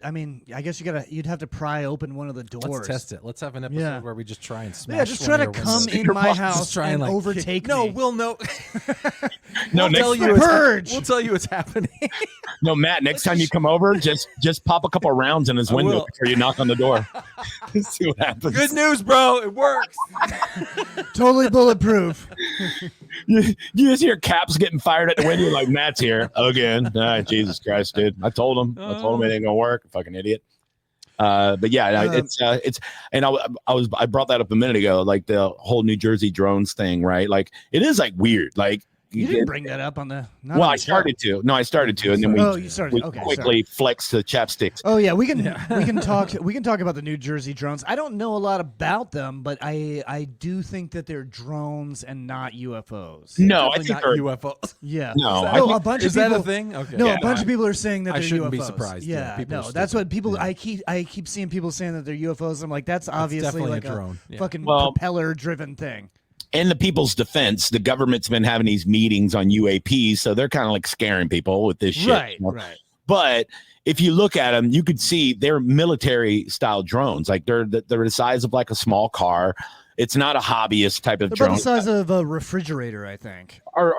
I mean, I guess you'd have to pry open one of the doors. Let's test it. Let's have an episode where we just try and smash. Yeah, just try to come in my house and like, overtake me. No, we'll know. No, We'll tell you what's happening. No, Matt. Next time you come over, just pop a couple of rounds in his window before you knock on the door. See what happens. Good news, bro. It works. Totally bulletproof. You just hear caps getting fired at the window like Matt's here again. Jesus Christ, dude! I told him it ain't gonna work. Fucking idiot. But yeah, it's and I brought that up a minute ago, like the whole New Jersey drones thing, right? Like it is like weird, like. You didn't bring that up on the. I started to. No, I started to, and then we quickly flexed the chapsticks. Oh yeah, we can talk. We can talk about the New Jersey drones. I don't know a lot about them, but I do think that they're drones and not UFOs. No, I think not UFOs. Yeah. No, a bunch is of people. That a thing? Okay. No, a bunch of people are saying that I they're shouldn't UFOs. be surprised. Yeah, people no, that's what people. I keep seeing people saying that they're UFOs. I'm like, that's obviously like a drone. Fucking propeller-driven thing. In the people's defense, the government's been having these meetings on UAPs, so they're kind of like scaring people with this shit. Right, you know? right. But if you look at them, you could see they're military-style drones. Like they're the size of like a small car. It's not a hobbyist type of drone. About the size of a refrigerator, I think. Or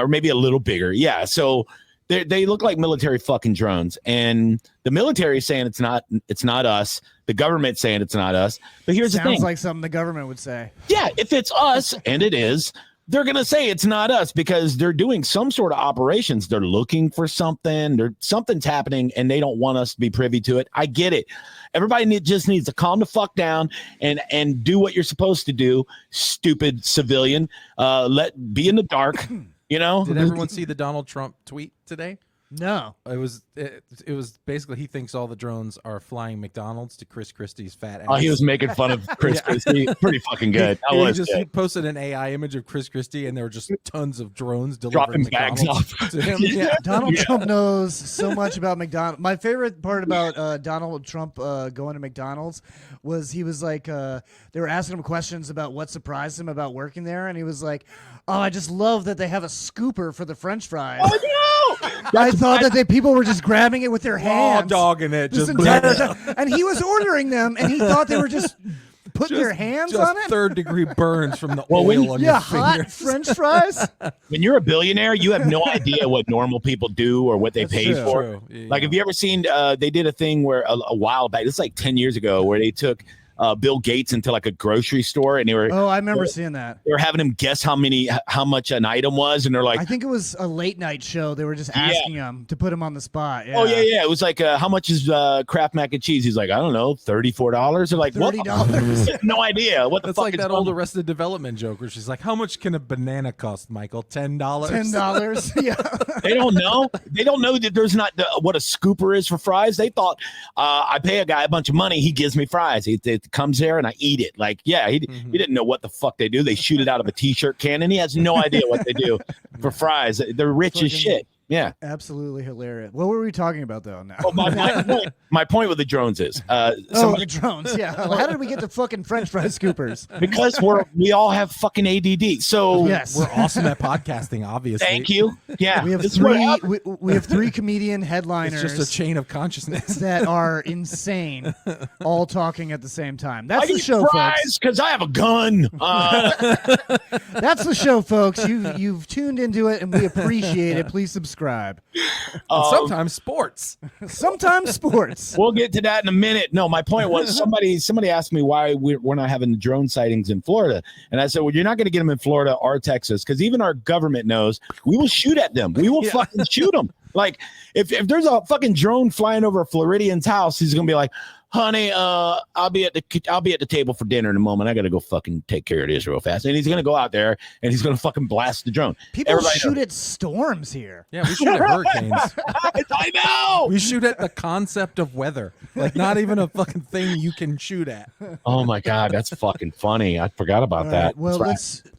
maybe a little bigger. Yeah, so they look like military fucking drones, and the military is saying it's not us. The government saying it's not us. But here's the thing. Sounds like something the government would say. Yeah, if it's us, and it is, they're going to say it's not us because they're doing some sort of operations. They're looking for something. Something's happening, and they don't want us to be privy to it. I get it. Everybody just needs to calm the fuck down and do what you're supposed to do, stupid civilian. Be in the dark, you know? Did everyone see the Donald Trump tweet today? No. It was basically he thinks all the drones are flying McDonald's to Chris Christie's fat ass. Oh, he was making fun of Chris Christie. Pretty fucking good. He posted an AI image of Chris Christie, and there were just tons of drones delivering dropping bags off to him. Donald Trump knows so much about McDonald's. My favorite part about Donald Trump going to McDonald's was he was like, they were asking him questions about what surprised him about working there, and he was like, "Oh, I just love that they have a scooper for the French fries." Oh, no! I thought that people were just grabbing it with their hands. Raw dogging it. This entire time. And he was ordering them, and he thought they were just putting their hands on it. Third-degree burns from the oil on your hot fingers. French fries. When you're a billionaire, you have no idea what normal people do or what they pay for. True. Yeah. Like, have you ever seen, they did a thing where a while back, it's like 10 years ago, where they took Bill Gates into like a grocery store, and they were. Oh, I remember seeing that. They were having him guess how much an item was, and they're like, I think it was a late night show. They were just asking him to put him on the spot. Yeah. Oh yeah. It was like, how much is Kraft mac and cheese? He's like, I don't know, $34. They're like, $30. No idea what the That's fuck. like is that going old Arrested Development joke where she's like, how much can a banana cost, Michael? $10. $10. Yeah. They don't know. They don't know that there's not what a scooper is for fries. They thought I pay a guy a bunch of money, he gives me fries. It comes there and I eat it. Like, yeah, he didn't know what the fuck they do. They shoot it out of a t-shirt can, and he has no idea what they do for fries. They're rich as shit. Yeah, absolutely hilarious. What were we talking about though? Now, my point with the drones is, the drones. Yeah, how did we get to fucking French fry scoopers? Because we all have fucking ADD. So yes, we're awesome at podcasting. Obviously, thank you. Yeah, we have three. We have three comedian headliners. It's just a chain of consciousness that are insane, all talking at the same time. That's the show, folks. Because I have a gun. That's the show, folks. You've tuned into it, and we appreciate it. Please subscribe. Sometimes sports. Sometimes sports. We'll get to that in a minute. No, my point was somebody asked me why we're not having drone sightings in Florida. And I said, well, you're not going to get them in Florida or Texas because even our government knows we will shoot at them. We will fucking shoot them. Like if there's a fucking drone flying over a Floridian's house, he's going to be like, honey, I'll be at the table for dinner in a moment. I got to go fucking take care of this real fast. And he's going to go out there and he's going to fucking blast the drone. People shoot at storms here. Yeah, we shoot at hurricanes. I know. We shoot at the concept of weather. Like not even a fucking thing you can shoot at. Oh my God, that's fucking funny. I forgot about that. Right, well,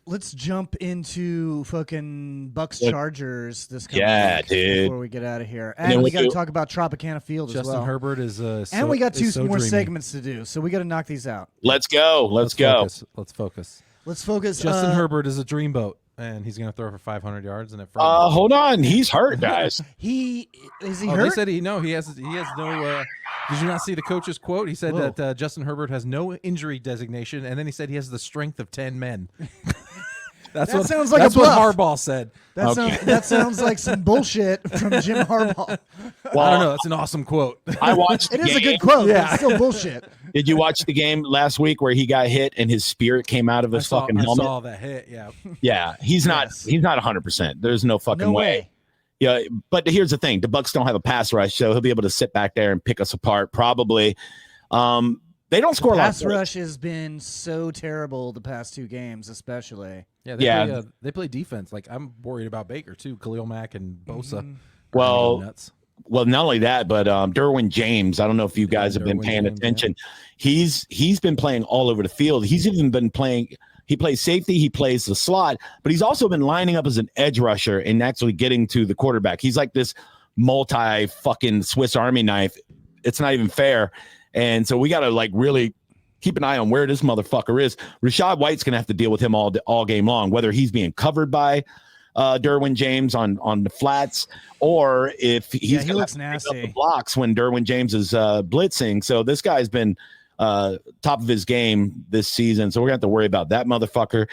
let's jump into fucking Bucks Chargers this coming week dude. Before we get out of here. And we got to talk about Tropicana Field as well. Justin Herbert is and we got two more segments to do, so we got to knock these out. Let's go. Let's go. Let's focus. Let's focus. Justin Herbert is a dreamboat. and he's going to throw for 500 yards. And hold on, he's hurt, guys. Is he hurt? hurt? They said he has no. Did you not see the coach's quote? He said that Justin Herbert has no injury designation, and then he said he has the strength of 10 men. That's what Harbaugh said. That sounds like some bullshit from Jim Harbaugh. Well, I don't know. It's an awesome quote. I watched. It is a good quote. Yeah, but it's still bullshit. Did you watch the game last week where he got hit and his spirit came out of his fucking helmet? I saw that hit. Yeah. Yeah, he's not 100%. There's no fucking way. Yeah, but here's the thing: the Bucs don't have a pass rush, so he'll be able to sit back there and pick us apart. Probably. They don't score a lot. Pass rush has been so terrible the past 2 games, especially. Yeah, they play defense. Like, I'm worried about Baker too. Khalil Mack and Bosa. Mm-hmm. Well, not only that, but Derwin James. I don't know if you guys have been paying attention. Yeah. He's been playing all over the field. He's even been playing. He plays safety. He plays the slot, but he's also been lining up as an edge rusher and actually getting to the quarterback. He's like this multi fucking Swiss Army knife. It's not even fair. And so we got to like really keep an eye on where this motherfucker is. Rashad White's going to have to deal with him all game long, whether he's being covered by Derwin James on the flats or if he looks nasty. Pick up the blocks when Derwin James is blitzing. So this guy's been top of his game this season. So we're going to have to worry about that motherfucker.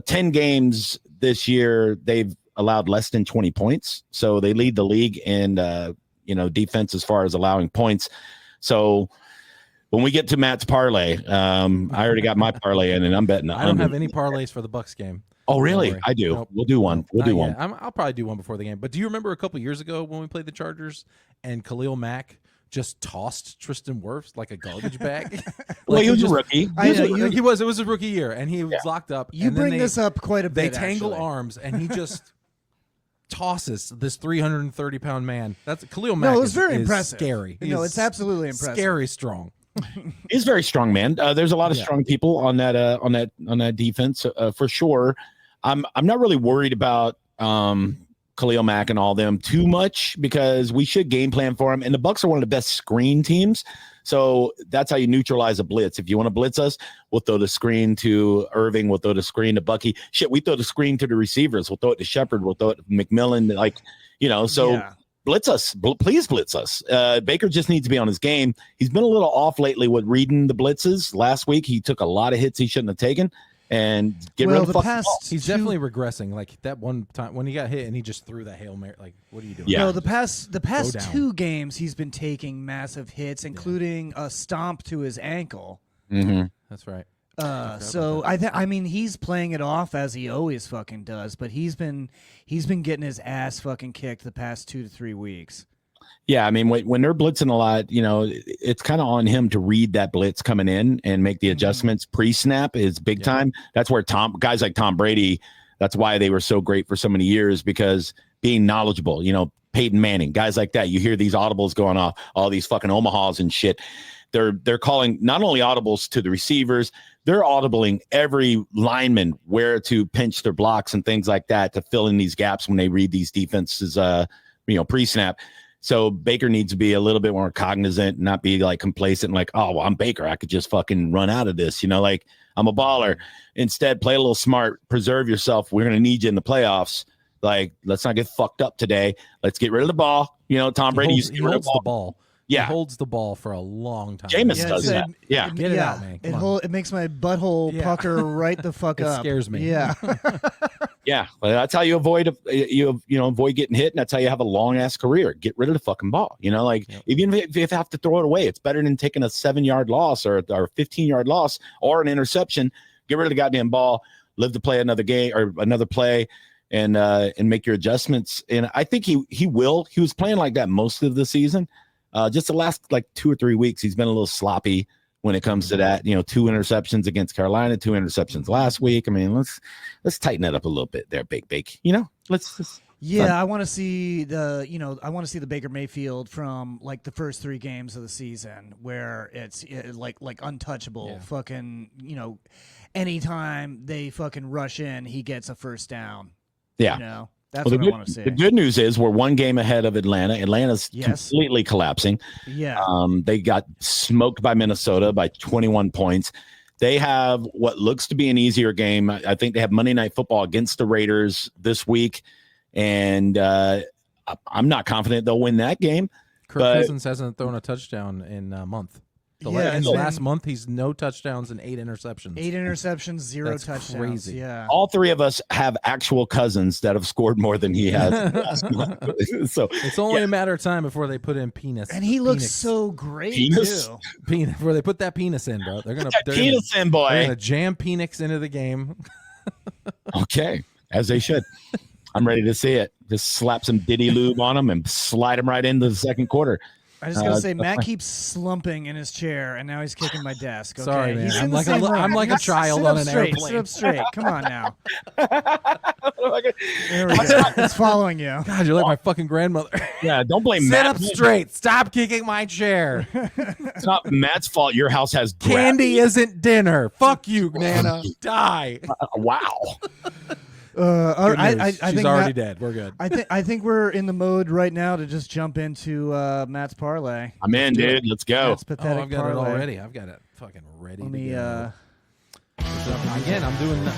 10 games this year, they've allowed less than 20 points. So they lead the league in defense as far as allowing points. So when we get to Matt's parlay, I already got my parlay in, and I'm betting. I don't have any parlays for the Bucs game. Oh, really? I do. Nope. We'll do one. We'll do one. I'll probably do one before the game. But do you remember a couple years ago when we played the Chargers and Khalil Mack just tossed Tristan Wirfs like a garbage bag? Well, he was a rookie. It was a rookie year, and he was locked up. You bring this up quite a bit. They tangle arms, and he just tosses this 330-pound man. That's Khalil Mack. No, it was very impressive. Scary. It's absolutely impressive. Scary strong. He's very strong, man. There's a lot of strong people on that defense for sure. I'm not really worried about Khalil Mack and all them too much because we should game plan for him. And the Bucs are one of the best screen teams. So that's how you neutralize a blitz. If you want to blitz us, we'll throw the screen to Irving. We'll throw the screen to Bucky. Shit, we throw the screen to the receivers. We'll throw it to Shepard. We'll throw it to McMillan. Blitz us. Please blitz us. Baker just needs to be on his game. He's been a little off lately with reading the blitzes. Last week, he took a lot of hits he shouldn't have taken. And get rid of the past. He's definitely regressing. Like that one time when he got hit and he just threw that Hail Mary. Like, what are you doing? Yeah. No, the past 2 games he's been taking massive hits, including a stomp to his ankle. Mm-hmm. That's right. I mean he's playing it off as he always fucking does, but he's been getting his ass fucking kicked the past 2 to 3 weeks. Yeah, I mean, when they're blitzing a lot, it's kind of on him to read that blitz coming in and make the adjustments. Pre-snap is big time. That's where guys like Tom Brady, that's why they were so great for so many years, because being knowledgeable, Peyton Manning, guys like that, you hear these audibles going off, all these fucking Omahas and shit. They're calling not only audibles to the receivers, they're audibling every lineman where to pinch their blocks and things like that to fill in these gaps when they read these defenses, pre-snap. So Baker needs to be a little bit more cognizant, not be like complacent, like, oh, well, I'm Baker. I could just fucking run out of this, like I'm a baller. Instead, play a little smart, preserve yourself. We're going to need you in the playoffs. Like, let's not get fucked up today. Let's get rid of the ball. Tom Brady used to get rid of the ball. Yeah. He holds the ball for a long time. Jameis does that. Yeah. Get it out, man. It makes my butthole pucker right the fuck up. It scares me. Yeah. Yeah. Well, that's how you avoid avoid getting hit, and that's how you have a long ass career. Get rid of the fucking ball. Even if you have to throw it away, it's better than taking a 7-yard loss or a 15-yard loss or an interception. Get rid of the goddamn ball. Live to play another game or another play. And make your adjustments. And I think he will. He was playing like that most of the season. Just the last 2 or 3 weeks, he's been a little sloppy when it comes to that. 2 interceptions against Carolina, 2 interceptions last week. I mean, let's tighten that up a little bit there, Bake. Let's just. Yeah, I want to see the Baker Mayfield from the first 3 games of the season where it's like untouchable. Yeah. Fucking, anytime they fucking rush in, he gets a first down. Yeah. That's what I want to see. The good news is we're 1 game ahead of Atlanta. Atlanta's completely collapsing. Yeah. They got smoked by Minnesota by 21 points. They have what looks to be an easier game. I think they have Monday Night Football against the Raiders this week, and I'm not confident they'll win that game. Kirk Cousins hasn't thrown a touchdown in a month. In the last month, he's no touchdowns and 8 interceptions. 8 interceptions, 0 touchdowns. Crazy. Yeah. All three of us have actual cousins that have scored more than he has last month. So it's only a matter of time before they put in penis. And he looks so great penis? too. Penis, before they put that penis in, bro. They're gonna penis in, boy. They're gonna jam Penix into the game. Okay, as they should. I'm ready to see it. Just slap some Diddy lube on him and slide him right into the second quarter. I just gotta say, Matt keeps slumping in his chair, and now he's kicking my desk. Okay? Sorry, man. He's I'm like a child on an airplane. Sit up straight. Come on now. There we go. It's following you. God, you're like my fucking grandmother. Yeah, don't blame Sit Matt. Up straight. Stop kicking my chair. It's not Matt's fault. Your house has candy isn't dinner. Fuck you, Nana. Die. Wow. I She's think already dead. We're good. I think we're in the mode right now to just jump into Matt's parlay. I'm in, dude. Let's go. Matt's pathetic I've got parlay. it already. I've got it fucking ready. Let me. Again, I'm doing.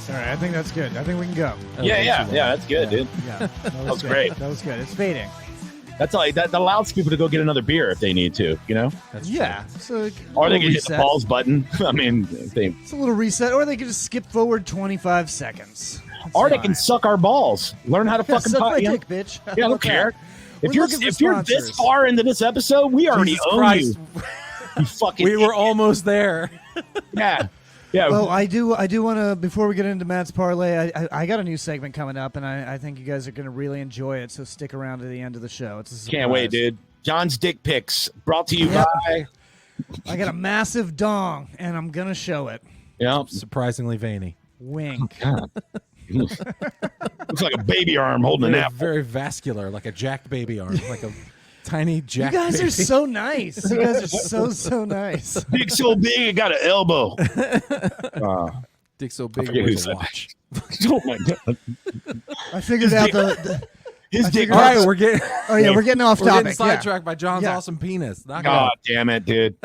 All right, I think that's good. I think we can go. Yeah, that's good, dude. Yeah, that was great. That was good. It's fading. That's like that allows people to go get another beer if they need to, you know? That's So or they can hit the pause button. I mean, it's a little reset, or they can just skip forward 25 seconds. Or they can suck our balls. Learn how to fucking suck my you know? dick, bitch. Yeah, I don't care. If you're this sponsors. far into this episode, we already Jesus own Christ. you. You fucking We were almost there. Yeah. Yeah. Oh, I do want to, before we get into Matt's parlay, I got a new segment coming up, and I think you guys are going to really enjoy it, so stick around to the end of the show. It's a surprise. Can't wait, dude. John's Dick Pics, brought to you by... I got a massive dong, and I'm going to show it. Yeah. Surprisingly veiny. Wink. God. Looks like a baby arm holding an apple. Very vascular, like a jacked baby arm, like a tiny jacked You guys baby. are so nice. You guys are so nice. Dick so big, it got an elbow. Dick so big, it wears a watch. Oh, my God. I figured out His dick. All right, we're getting... Oh, yeah, we're getting off We're topic. getting sidetracked by John's awesome penis. God damn it, dude.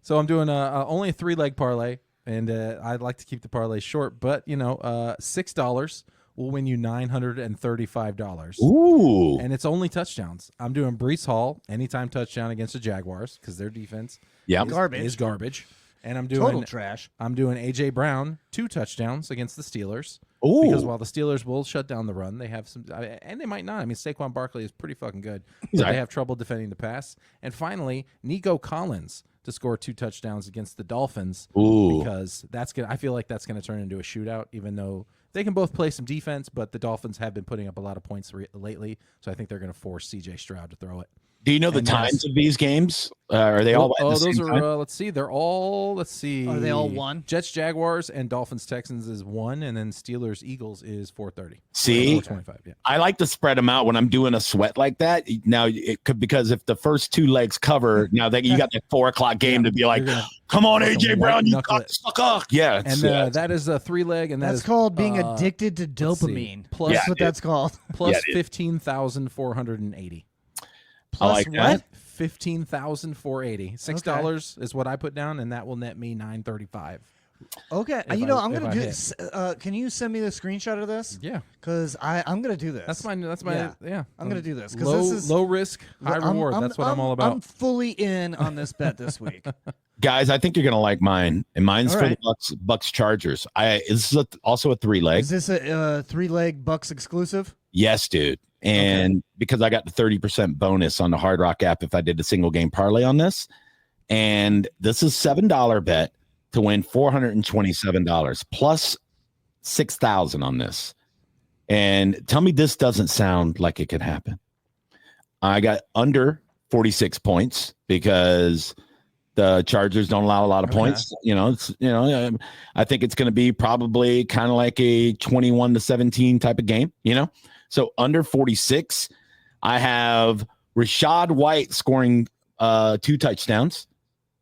So I'm doing only a 3-leg parlay, and I'd like to keep the parlay short, but, you know, $6 will win you $935. Ooh. And it's only touchdowns. I'm doing Breece Hall, anytime touchdown against the Jaguars, because their defense is garbage. And I'm doing total trash. I'm doing A.J. Brown, 2 touchdowns against the Steelers. Ooh. Because while the Steelers will shut down the run, they have some, and they might not. I mean, Saquon Barkley is pretty fucking good. But they have trouble defending the pass. And finally, Nico Collins to score 2 touchdowns against the Dolphins. Ooh. Because I feel like that's going to turn into a shootout, even though they can both play some defense, but the Dolphins have been putting up a lot of points lately. So I think they're going to force C.J. Stroud to throw it. Do you know the times of these games? Are they all? Those are. Let's see. They're all. Let's see. Are they all 1? Jets, Jaguars, and Dolphins, Texans is 1, and then Steelers, Eagles is 4:30. See, 4:25. Yeah. I like to spread them out when I'm doing a sweat like that. Now it could, because if the first 2 legs cover, now that you got that 4:00 game to be like, come on, AJ Brown, you got stuck up. Yeah, and that is a 3-leg, and that's called being addicted to dopamine. Plus, that's what that's called. Plus 15,480. I like that. 15,480. $6 is what I put down, and that will net me $935. Okay, I'm gonna do this. Can you send me the screenshot of this? Yeah, because I'm gonna do this. That's my yeah. I'm gonna do this because this is low risk, high reward. That's what I'm all about. I'm fully in on this bet this week. Guys, I think you're gonna like mine, and mine's All for right. the Bucks Chargers. This is also a 3-leg. Is this a 3-leg Bucks exclusive? Yes, dude. And because I got the 30% bonus on the Hard Rock app if I did a single game parlay on this, and this is $7 bet to win $427 plus 6,000 on this. And tell me this doesn't sound like it could happen. I got under 46 points because The Chargers don't allow a lot of points. I think it's going to be probably kind of like a 21-17 type of game. So under 46, I have Rashad White scoring 2 touchdowns.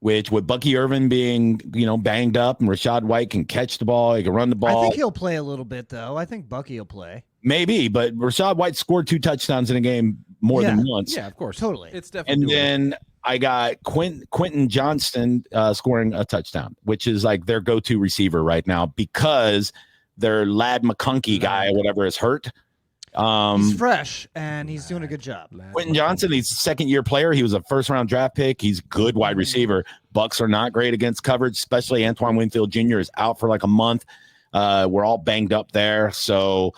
Which with Bucky Irvin being, banged up, and Rashad White can catch the ball, he can run the ball. I think he'll play a little bit though. I think Bucky will play. Maybe, but Rashad White scored 2 touchdowns in a game more than once. Yeah, of course, totally. It's definitely. And then I got Quentin Johnston scoring a touchdown, which is like their go-to receiver right now because their Lad McConkey guy or whatever is hurt. He's fresh and he's doing a good job. Quentin Johnson, he's a second-year player. He was a first-round draft pick. He's good wide receiver. Bucks are not great against coverage, especially Antoine Winfield Jr. is out for like a month. We're all banged up there. So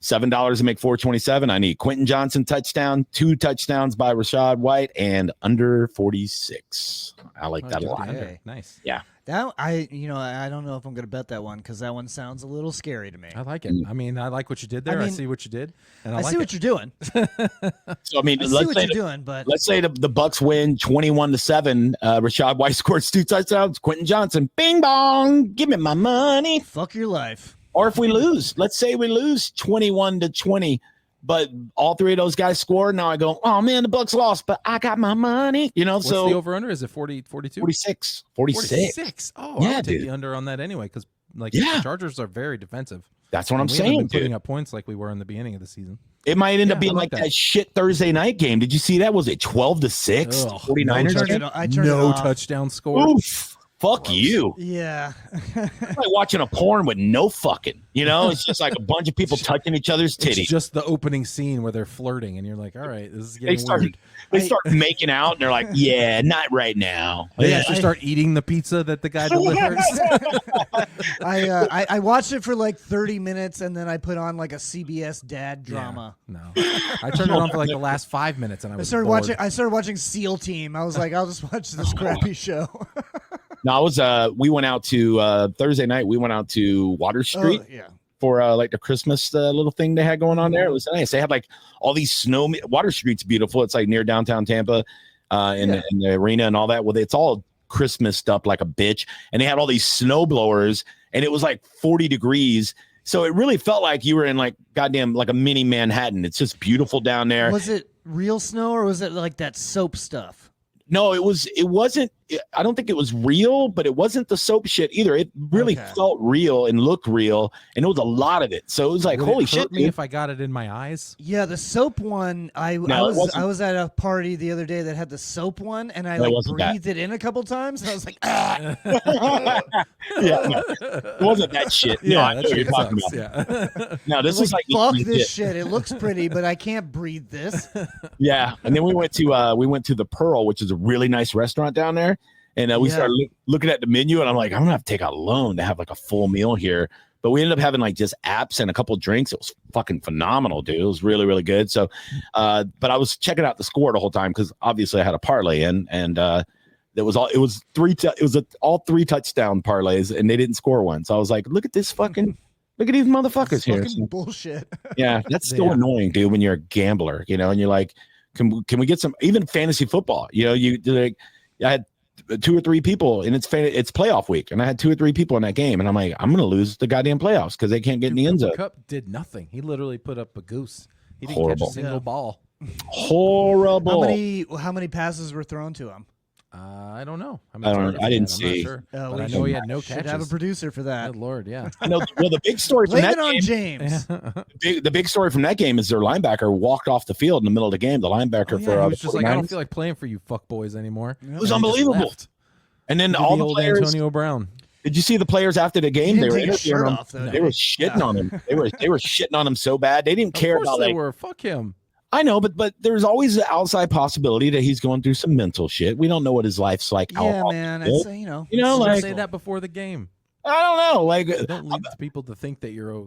$7 to make $4.27. I need Quentin Johnson touchdown, 2 touchdowns by Rashad White, and under 46. I like that a lot. Hey. Nice. Yeah. That I don't know if I'm going to bet that one because that one sounds a little scary to me. I like it. I mean, I like what you did there. I see what you did, and I see what you're doing. So I mean, I see what you're doing, but let's say the Bucks win 21-7. Rashad White scores 2 touchdowns. Quentin Johnson, bing bong, give me my money. Fuck your life. Or if we lose, let's say we lose 21-20. But all 3 of those guys scored. Now I go, oh, man, the Bucks lost, but I got my money. What's the over-under? Is it 40, 42? 46. 46. Oh, yeah, I would take the under on that anyway because, the Chargers are very defensive. That's what I'm we saying, haven't been putting up points like we were in the beginning of the season. It might end up being like that shit Thursday night game. Did you see that? Was it 12-6? 49ers? No touchdown score. Oof. Fuck you. Yeah. It's like watching a porn with no fucking. It's just like a bunch of people touching each other's titties. It's just the opening scene where they're flirting, and you're like, all right, this is getting weird. They start making out, and they're like, yeah, not right now. They actually start eating the pizza that the guy delivers. I watched it for like 30 minutes, and then I put on like a CBS dad drama. Yeah, no. I turned it on for like the last 5 minutes, and I started watching SEAL Team. I was like, I'll just watch this crappy show. No, we went out to Thursday night. We went out to Water Street for like the Christmas little thing they had going on there. It was nice. They had like all these Water Street's beautiful. It's like near downtown Tampa, in the arena and all that. Well, it's all Christmased up like a bitch, and they had all these snow blowers, and it was like 40 degrees. So it really felt like you were in like goddamn like a mini Manhattan. It's just beautiful down there. Was it real snow or was it like that soap stuff? No, it wasn't. I don't think it was real, but it wasn't the soap shit either. It really felt real and looked real, and it was a lot of it. So it was like, holy shit, me if I got it in my eyes. Yeah, the soap one. I was at a party the other day that had the soap one, and I breathed it in a couple times, and I was like, ah. It wasn't that shit. Yeah, no, I know what you're talking about. Yeah. No, this was like fuck this shit. It looks pretty, but I can't breathe this. Yeah, and then we went to the Pearl, which is a really nice restaurant down there. And we started looking at the menu, and I'm like, I'm gonna have to take out a loan to have like a full meal here. But we ended up having like just apps and a couple of drinks. It was fucking phenomenal, dude. It was really, really good. So, but I was checking out the score the whole time because obviously I had a parlay in, and it was all 3 touchdown parlays, and they didn't score one. So I was like, look at these motherfuckers here. Fucking bullshit. Yeah, that's still annoying, dude. When you're a gambler, and you're like, can we get some even fantasy football? I had 2 or 3 people, and it's playoff week, and I had 2 or 3 people in that game, and I'm like, I'm gonna lose the goddamn playoffs because they can't get in the end zone. Cup did nothing. He literally put up a goose. He didn't catch a single ball. Horrible. How many passes were thrown to him? I don't know. I didn't see. Sure. But I know he had no catches. Should have a producer for that. Good Lord, yeah. I know. Well, the big story from that game, James. The big story from that game is their linebacker walked off the field in the middle of the game. The linebacker he was just like, I don't feel like playing for you fuck boys anymore. It was unbelievable. And then all the players, Antonio Brown. Did you see the players after the game? They were interviewing him. They were shitting on him. They were shitting on him so bad. They didn't care about they were. Fuck him. I know, but there's always an outside possibility that he's going through some mental shit. We don't know what his life's like. Yeah, man. It's, like, say that before the game. I don't know. Like, don't lead people to think that you're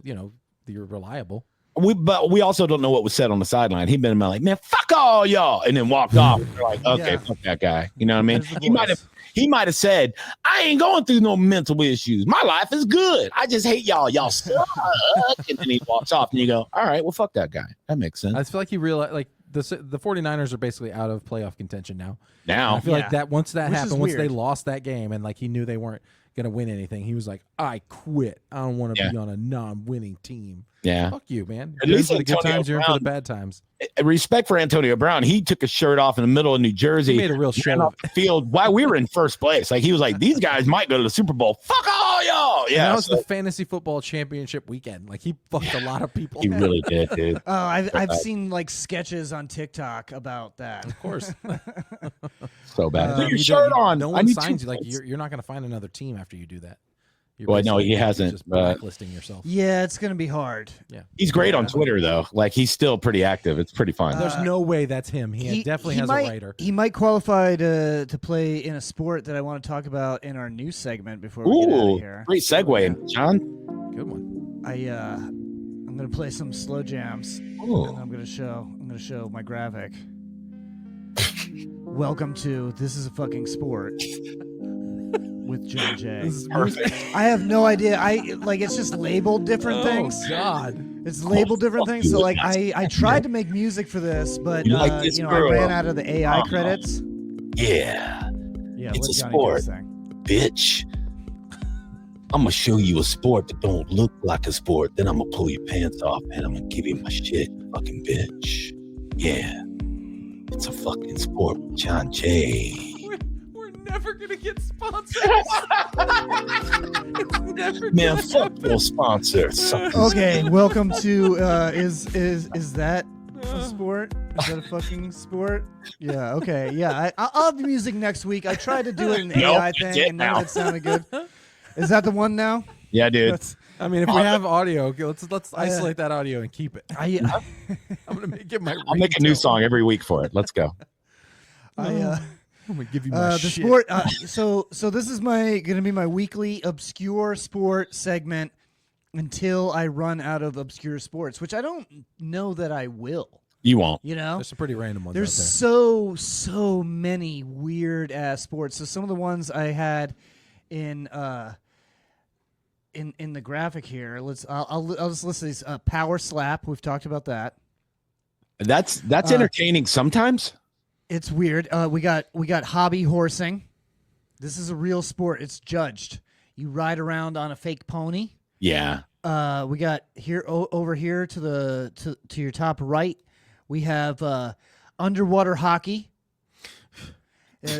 reliable. But we also don't know what was said on the sideline. He'd been like, man, fuck all y'all, and then walked off. We're like, okay, fuck that guy. You know what I mean? He might have said, I ain't going through no mental issues. My life is good. I just hate y'all. Y'all suck. And then he walks off, and you go, all right, well, fuck that guy. That makes sense. I feel like he realized, like, the 49ers are basically out of playoff contention now. Now I feel like that once that Which happened, is once they weird. lost that game, and like he knew they weren't gonna win anything, he was like, "I quit. I don't want to be on a non-winning team." Yeah. Fuck you, man. At You're in least for the good Antonio times. You're in for the Brown- bad times. Respect for Antonio Brown. He took his shirt off in the middle of New Jersey. He made a real ran show off the field while we were in first place. Like he was like, these guys might go to the Super Bowl. Fuck all y'all. And Yeah. that was the fantasy football championship weekend. Like he fucked a lot of people. He really did, dude. Oh, I've seen like sketches on TikTok about that. Of course. So bad. Put your You shirt don't- on. No I one need signs you. 2 Like points. you're not going to find another team after you do that. You're Well, no, he basically hasn't, Just but- blacklisting yourself. Yeah, it's gonna be hard. He's great on Twitter though. Like he's still pretty active. It's pretty fun. There's no way that's him. He definitely has might, a writer. He might qualify to play in a sport that I want to talk about in our news segment before we get out Ooh, of here. great segue, John. Good one. I'm gonna play some slow jams. Ooh. And I'm gonna show my graphic. Welcome to This Is a Fucking Sport with John Jay. This is Perfect. I have no idea. It's just labeled different things. Oh God. It's labeled different fuck things. you. So like I tried to make music for this, but You like this I girl. ran out of the AI credits. Yeah, Yeah, It's let a Johnny sport. do his thing. bitch. I'm gonna show you a sport that don't look like a sport. Then I'm gonna pull your pants off and I'm gonna give you my shit, fucking bitch. Yeah, it's a fucking sport, with John Jay. We're never gonna get sponsors. It's never Man, gonna fuck happen. your sponsors. Okay, welcome to is that a sport? Is that a fucking sport? Yeah. Okay. Yeah. I'll have the music next week. I tried to do it in the Nope, AI you thing, did and none now. of it sounded good. Is that the one now? Yeah, dude. That's, I mean, if we have audio, okay, let's isolate that audio and keep it. I I'm gonna make it my. I'll make a new ringtone. song every week for it. Let's go. I I'm gonna give you my the shit. sport. So this is gonna be my weekly obscure sport segment until I run out of obscure sports, which I don't know that I will. You won't. You know, There's some pretty random ones there's out so many weird ass sports. So some of the ones I had in the graphic here. I'll just list these. Power slap. We've talked about that. That's entertaining sometimes. It's weird. We got hobby horsing. This is a real sport. It's judged. You ride around on a fake pony. Yeah. We got here over here to your top right. We have underwater hockey.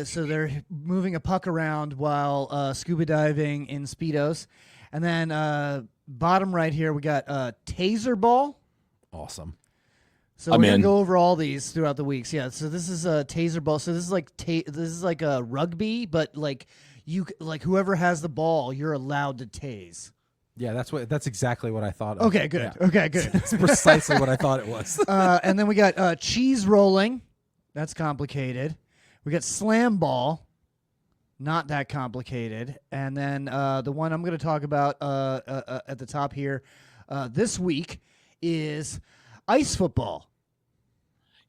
So they're moving a puck around while scuba diving in Speedos. And then bottom right here, we got taser ball. there. Awesome. So I'm we're gonna in. go over all these throughout the weeks. Yeah. So this is a taser ball. So this is like a rugby, but like whoever has the ball, you're allowed to tase. Yeah, that's exactly what I thought. Of. Okay, good. Yeah. Okay, good. That's precisely what I thought it was. And then we got cheese rolling. That's complicated. We got slam ball. Not that complicated. And then the one I'm going to talk about at the top here this week is ice football.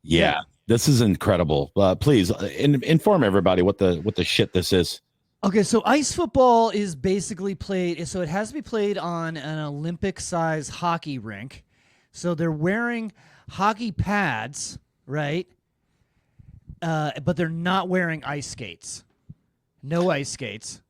Yeah. This is incredible. Please inform everybody what the shit this is. Okay, so ice football is basically played. So it has to be played on an Olympic-size hockey rink. So they're wearing hockey pads, right? But they're not wearing ice skates. No ice skates.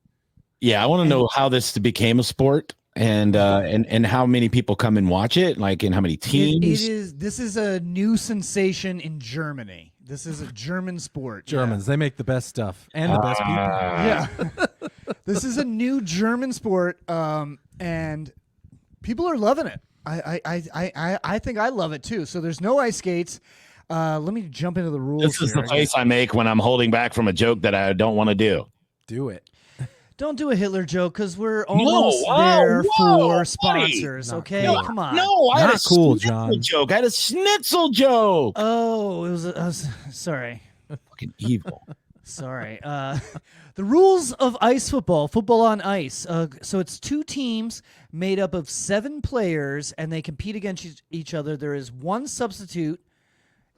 Yeah, I want to know how this became a sport and how many people come and watch it, like, and how many teams. This is a new sensation in Germany. This is a German sport. Germans, they make the best stuff and the best people. Yeah. This is a new German sport, and people are loving it. I think I love it too. So there's no ice skates. Let me jump into the rules. This is here. the face I make when I'm holding back from a joke that I don't want to do. Do it. Don't do a Hitler joke because we're almost there for sponsors. Not Okay, cool. come on. No, I had Not a cool, schnitzel John. joke. I had a schnitzel joke. Oh, I was sorry. Fucking evil. Sorry. The rules of ice football on ice. So it's two teams made up of 7 players, and they compete against each other. There is one substitute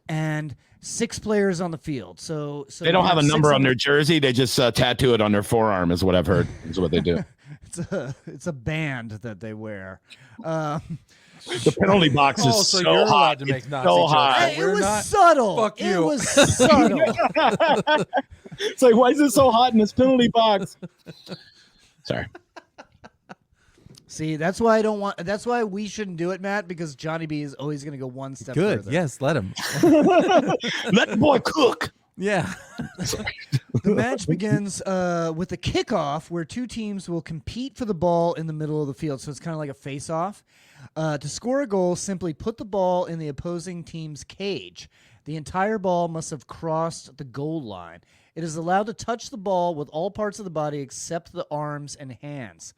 and 6 players on the field. So They don't you have a 6 number on their jersey. They just tattoo it on their forearm, is what I've heard. Is what they do. It's a band that they wear. The penalty box is so so you're hot. allowed to make It's Nazi so jokes. hot. Hey, it We're was not. subtle. Fuck It you. was subtle. It's like, why is it so hot in this penalty box? Sorry. See, that's why I don't want. That's why we shouldn't do it, Matt, because Johnny B is always going to go one step Good. further. Yes, let him. Let the boy cook. Yeah. The match begins with a kickoff where two teams will compete for the ball in the middle of the field. So it's kind of like a face-off. To score a goal, simply put the ball in the opposing team's cage. The entire ball must have crossed the goal line. It is allowed to touch the ball with all parts of the body except the arms and hands.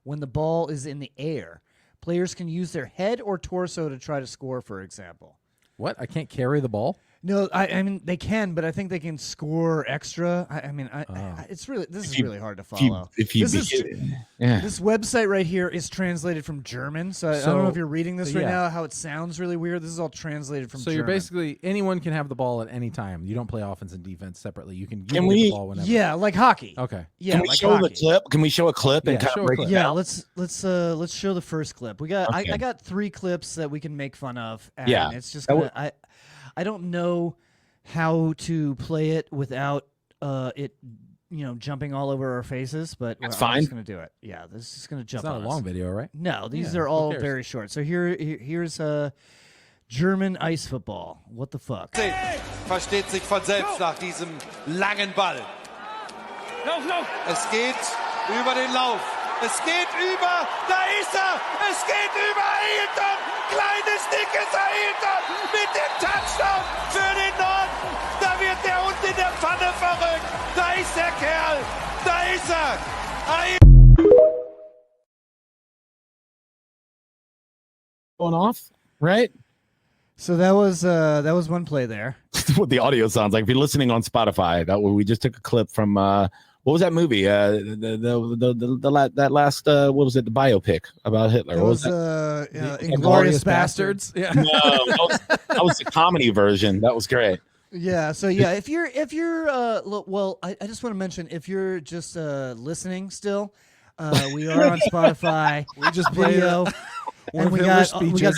When the ball is in the air, players can use their head or torso to try to score, for example. What? I can't carry the ball? No, I mean they can, but I think they can score extra. It's really is really hard to follow. This website right here is translated from German, so I don't know if you're reading this right now. How it sounds really weird. This is all translated from. So German. you're basically anyone can have the ball at any time. You don't play offense and defense separately. You can get we- the ball whenever. Yeah, like hockey. Okay. Yeah, Can we like show hockey. the clip? Can we show a clip and Yeah, kind show of a break clip. it Yeah, down? let's show the first clip. We got Okay. I got 3 clips that we can make fun of. And Yeah. it's just That gonna, I don't know how to play it without it jumping all over our faces, but That's I'm fine. just gonna do it. Yeah, this is just gonna jump It's not on a us. long video, right? No, these Yeah, are who all cares? very short. So here's German Ice Football. What the fuck? Versteht sich von selbst nach diesem langen Ball. Es geht über den Lauf. Es geht über, da ist er. Es geht über Ailton. Kleines, dickes Ailton mit dem Touchdown für den Norden. Da wird der Hund in der Pfanne verrückt. Da ist der Kerl. Da ist er. Going off, right? So that was one play there. That's what the audio sounds like. If you're listening on Spotify, we just took a clip from what was that movie? That last what was it? The biopic about Hitler. That What was that? Inglorious Bastards. Yeah. No, that was the comedy version. That was great. Yeah, so yeah, if you're I just want to mention if you're just listening still, we are on Spotify. We just played video, and we got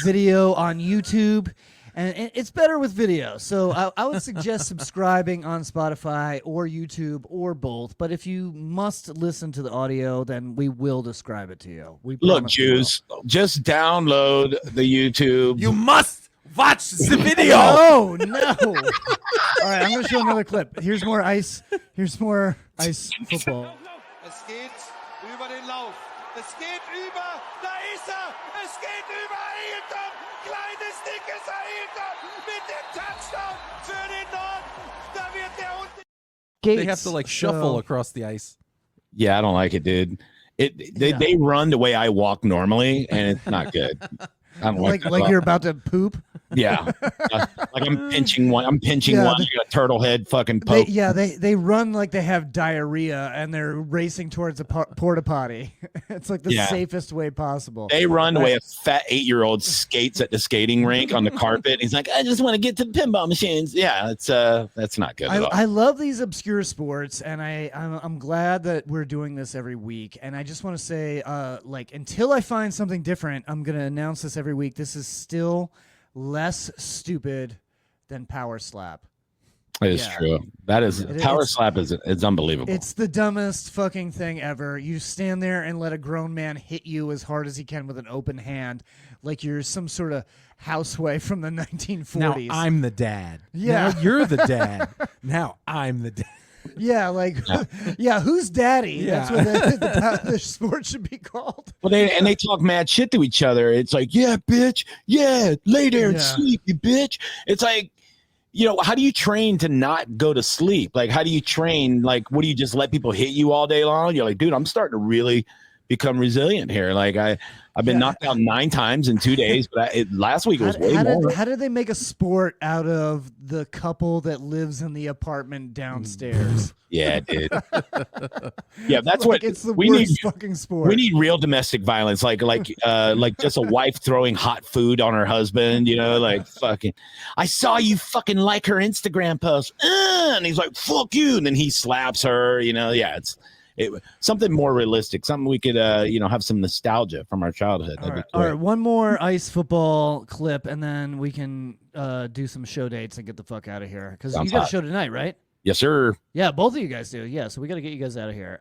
video on YouTube, and it's better with video. So I would suggest subscribing on Spotify or YouTube or both. But if you must listen to the audio, then we will describe it to you. We Look, promise we will. Jews, just download the YouTube. You must watch the video. Oh no! All right, I'm gonna show another clip. Here's more ice. Here's more ice football. Es geht über den Lauf. Es geht über, da ist er. Es geht über Ailton. Kleines, dickes Ailton mit dem Touchdown für den Norden. Da wird der Hund. They have to like shuffle across the ice. Yeah, I don't like it, dude. They run the way I walk normally, and it's not good. I don't like you're about to poop. Yeah, like I'm pinching one. I'm pinching Yeah, one. You got a turtle head fucking poke. They run like they have diarrhea and they're racing towards a porta potty. It's like the safest way possible. They run the way a fat 8-year-old skates at the skating rink on the carpet. He's like, I just want to get to the pinball machines. Yeah, that's not good at all. I love these obscure sports, and I'm glad that we're doing this every week. And I just want to say, until I find something different, I'm gonna announce this every week. This is still less stupid than Power Slap. It is true. That is Power Slap is unbelievable. It's the dumbest fucking thing ever. You stand there and let a grown man hit you as hard as he can with an open hand, like you're some sort of housewife from the 1940s. Now I'm the dad. Yeah. Now you're the dad. Now I'm the dad. Yeah, who's daddy? Yeah. That's what the sport should be called. Well, they talk mad shit to each other. It's like, yeah, bitch, yeah, lay there and sleep, you bitch. It's like, how do you train to not go to sleep? Like, how do you train? Like, what do you just let people hit you all day long? You're like, dude, I'm starting to really become resilient here. Like, I've been knocked out 9 times in 2 days, but last week it was way more. How did they make a sport out of the couple that lives in the apartment downstairs? Yeah, dude. Yeah, that's Like, what it's the we worst need. fucking sport. We need real domestic violence, like just a wife throwing hot food on her husband. Like fucking. I saw you fucking like her Instagram post, and he's like, "Fuck you," and then he slaps her. Yeah, something more realistic, something we could have some nostalgia from our childhood. All right, one more ice football clip, and then we can do some show dates and get the fuck out of here. Because you got a show tonight, right? Yes, sir. Yeah, both of you guys do. Yeah, so we got to get you guys out of here.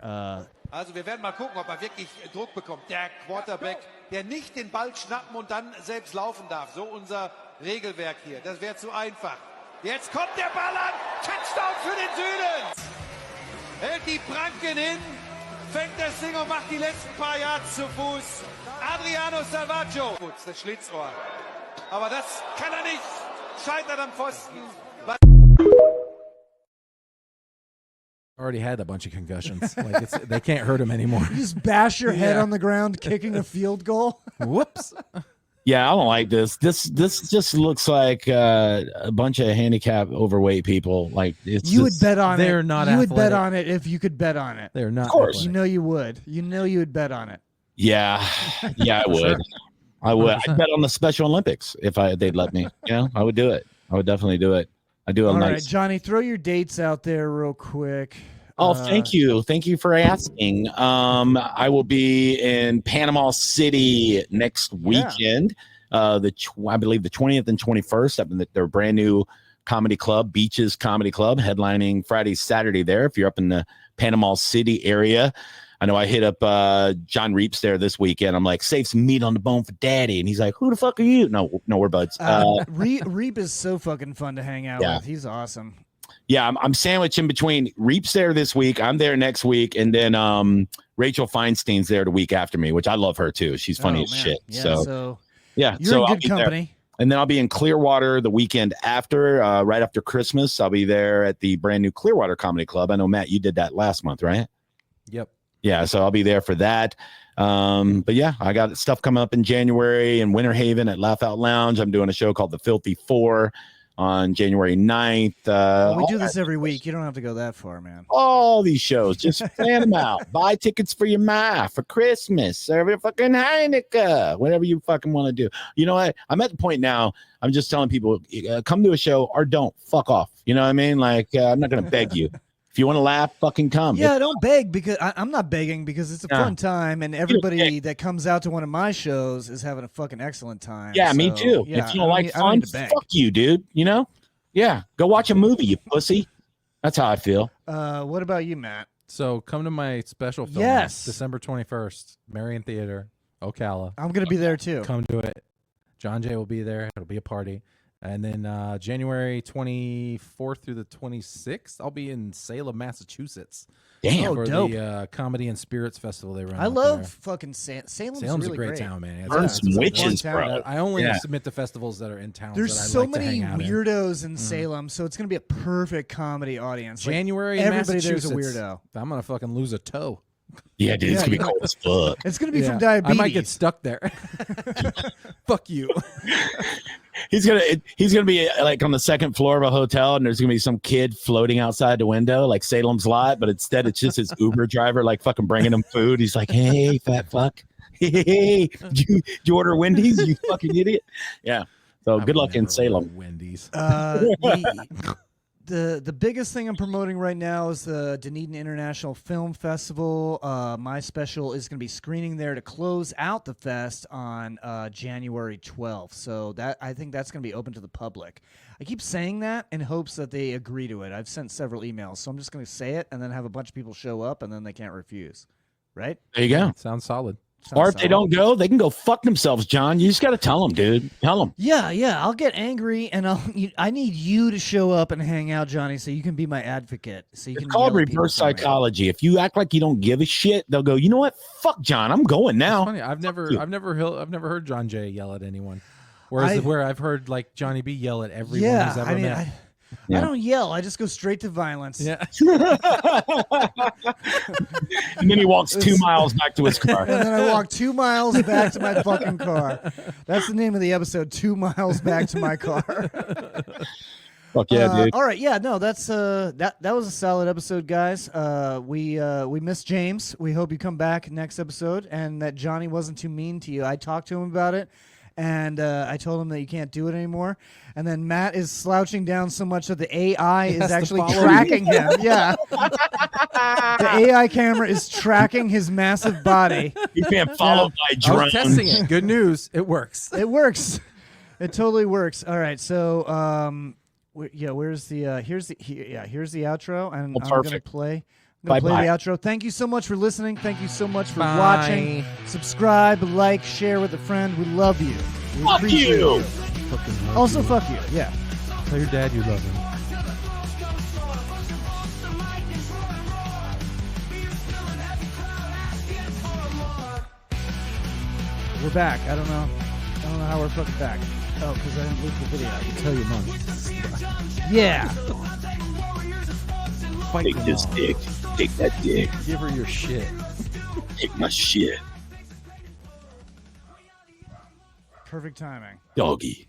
Also wir werden mal gucken, ob er wirklich Druck bekommt. Der Quarterback, der nicht den Ball schnappen und dann selbst laufen darf. So unser Regelwerk hier. Das wäre zu einfach. Jetzt kommt der Ball an. Touchdown für den Süden. Hält die Pranken hin. Fängt das Ding und macht die letzten paar Yards zu Fuß. Adriano Salvaggio. Das Schlitzohr. Aber das kann er nicht. Scheitert am Pfosten. Already had a bunch of concussions. Like they can't hurt him anymore. You just bash your head on the ground kicking a field goal. Whoops. Yeah, I don't like this. This just looks like a bunch of handicapped, overweight people. Like you would bet on it. They're not. You would bet on it if you could bet on it. They're not. Of course, you know you would. You know you would bet on it. Yeah, I would. Sure. I would. I'd bet on the Special Olympics if they'd let me. Yeah, I would do it. I would definitely do it. I do. All right, Johnny, throw your dates out there real quick. Oh, thank you. Thank you for asking. I will be in Panama City next weekend. I believe the 20th and 21st up in their brand new comedy club, Beaches Comedy Club, headlining Friday, Saturday there. If you're up in the Panama City area, I know I hit up John Reeps there this weekend. I'm like, save some meat on the bone for daddy. And he's like, who the fuck are you? No, we're buds. Reep is so fucking fun to hang out with. He's awesome. Yeah, I'm sandwiched in between. Reep's there this week. I'm there next week. And then Rachel Feinstein's there the week after me, which I love her too. She's funny as shit. Yeah, you're in good company. There. And then I'll be in Clearwater the weekend after, right after Christmas. I'll be there at the brand new Clearwater Comedy Club. I know, Matt, you did that last month, right? Yep. Yeah, so I'll be there for that. But yeah, I got stuff coming up in January in Winter Haven at Laugh Out Lounge. I'm doing a show called The Filthy Four on January 9th. We do this every week. You don't have to go that far, man. All these shows, just plan them out. Buy tickets for your ma for Christmas or fucking Hanukkah, whatever you fucking want to do. You know what? I'm at the point now, I'm just telling people, come to a show or don't. Fuck off. You know what I mean? Like, I'm not going to beg you. If you want to laugh, fucking come. Yeah, don't beg because I'm not begging because it's a fun time and everybody that comes out to one of my shows is having a fucking excellent time. Yeah, me too. Yeah, if you don't like fun, fuck you, dude. You know? Yeah, go watch a movie, you pussy. That's how I feel. What about you, Matt? So come to my special film. Yes. December 21st, Marion Theater, Ocala. I'm going to be there too. Come to it. John Jay will be there. It'll be a party. And then January 24th through the 26th, I'll be in Salem, Massachusetts. Damn, for dope. The Comedy and Spirits Festival they run. I love fucking Salem's really a great town, man. Burn some witches, bro. I only submit to festivals that are in town. There's that I so like many to hang out weirdos in Salem, so it's gonna be a perfect comedy audience. January, everybody there's a Massachusetts. weirdo. I'm gonna fucking lose a toe. Yeah, dude, it's gonna be cold as fuck. It's gonna be from diabetes. I might get stuck there. Fuck you. He's gonna be like on the second floor of a hotel, and there's gonna be some kid floating outside the window, like Salem's Lot, but instead it's just his Uber driver, like fucking bringing him food. He's like, "Hey, fat fuck, hey, did you order Wendy's? You fucking idiot." Yeah. So good luck in Salem. Wendy's. The biggest thing I'm promoting right now is the Dunedin International Film Festival. My special is going to be screening there to close out the fest on January 12th. So I think that's going to be open to the public. I keep saying that in hopes that they agree to it. I've sent several emails, so I'm just going to say it and then have a bunch of people show up, and then they can't refuse. Right? There you go. Sounds solid. Or if they don't go, they can go fuck themselves, John. You just got to tell them, dude. Tell them. Yeah. I'll get angry, and I need you to show up and hang out, Johnny, so you can be my advocate. So you it's can called reverse psychology. If you act like you don't give a shit, they'll go, you know what? Fuck John. I'm going now. It's funny. I've never heard John Jay yell at anyone. Whereas where I've heard like Johnny B yell at everyone he's ever met. I don't yell. I just go straight to violence. Yeah. And then he walks 2 miles back to his car. And then I walk 2 miles back to my fucking car. That's the name of the episode, 2 miles back to my car. Fuck yeah, dude. All right, yeah, no, that's that was a solid episode, guys. We miss James. We hope you come back next episode and that Johnny wasn't too mean to you. I talked to him about it. And I told him that you can't do it anymore. And then Matt is slouching down so much that the AI is actually tracking him. Yeah. The AI camera is tracking his massive body. He's being followed by drones. I was testing it. Good news. It works. It works. It totally works. All right. So, where's the here's the outro, and I'm going to play. I'm going to play the outro. Thank you so much for listening. Thank you so much for watching. Subscribe, like, share with a friend. We love you. We appreciate you. Also, fuck you. Yeah. Tell your dad you love him. We're back. I don't know how we're fucking back. Oh, because I didn't leave the video. Tell your mom. Yeah. Take this dick. Take that dick. Give her your shit. Take my shit. Perfect timing. Doggy.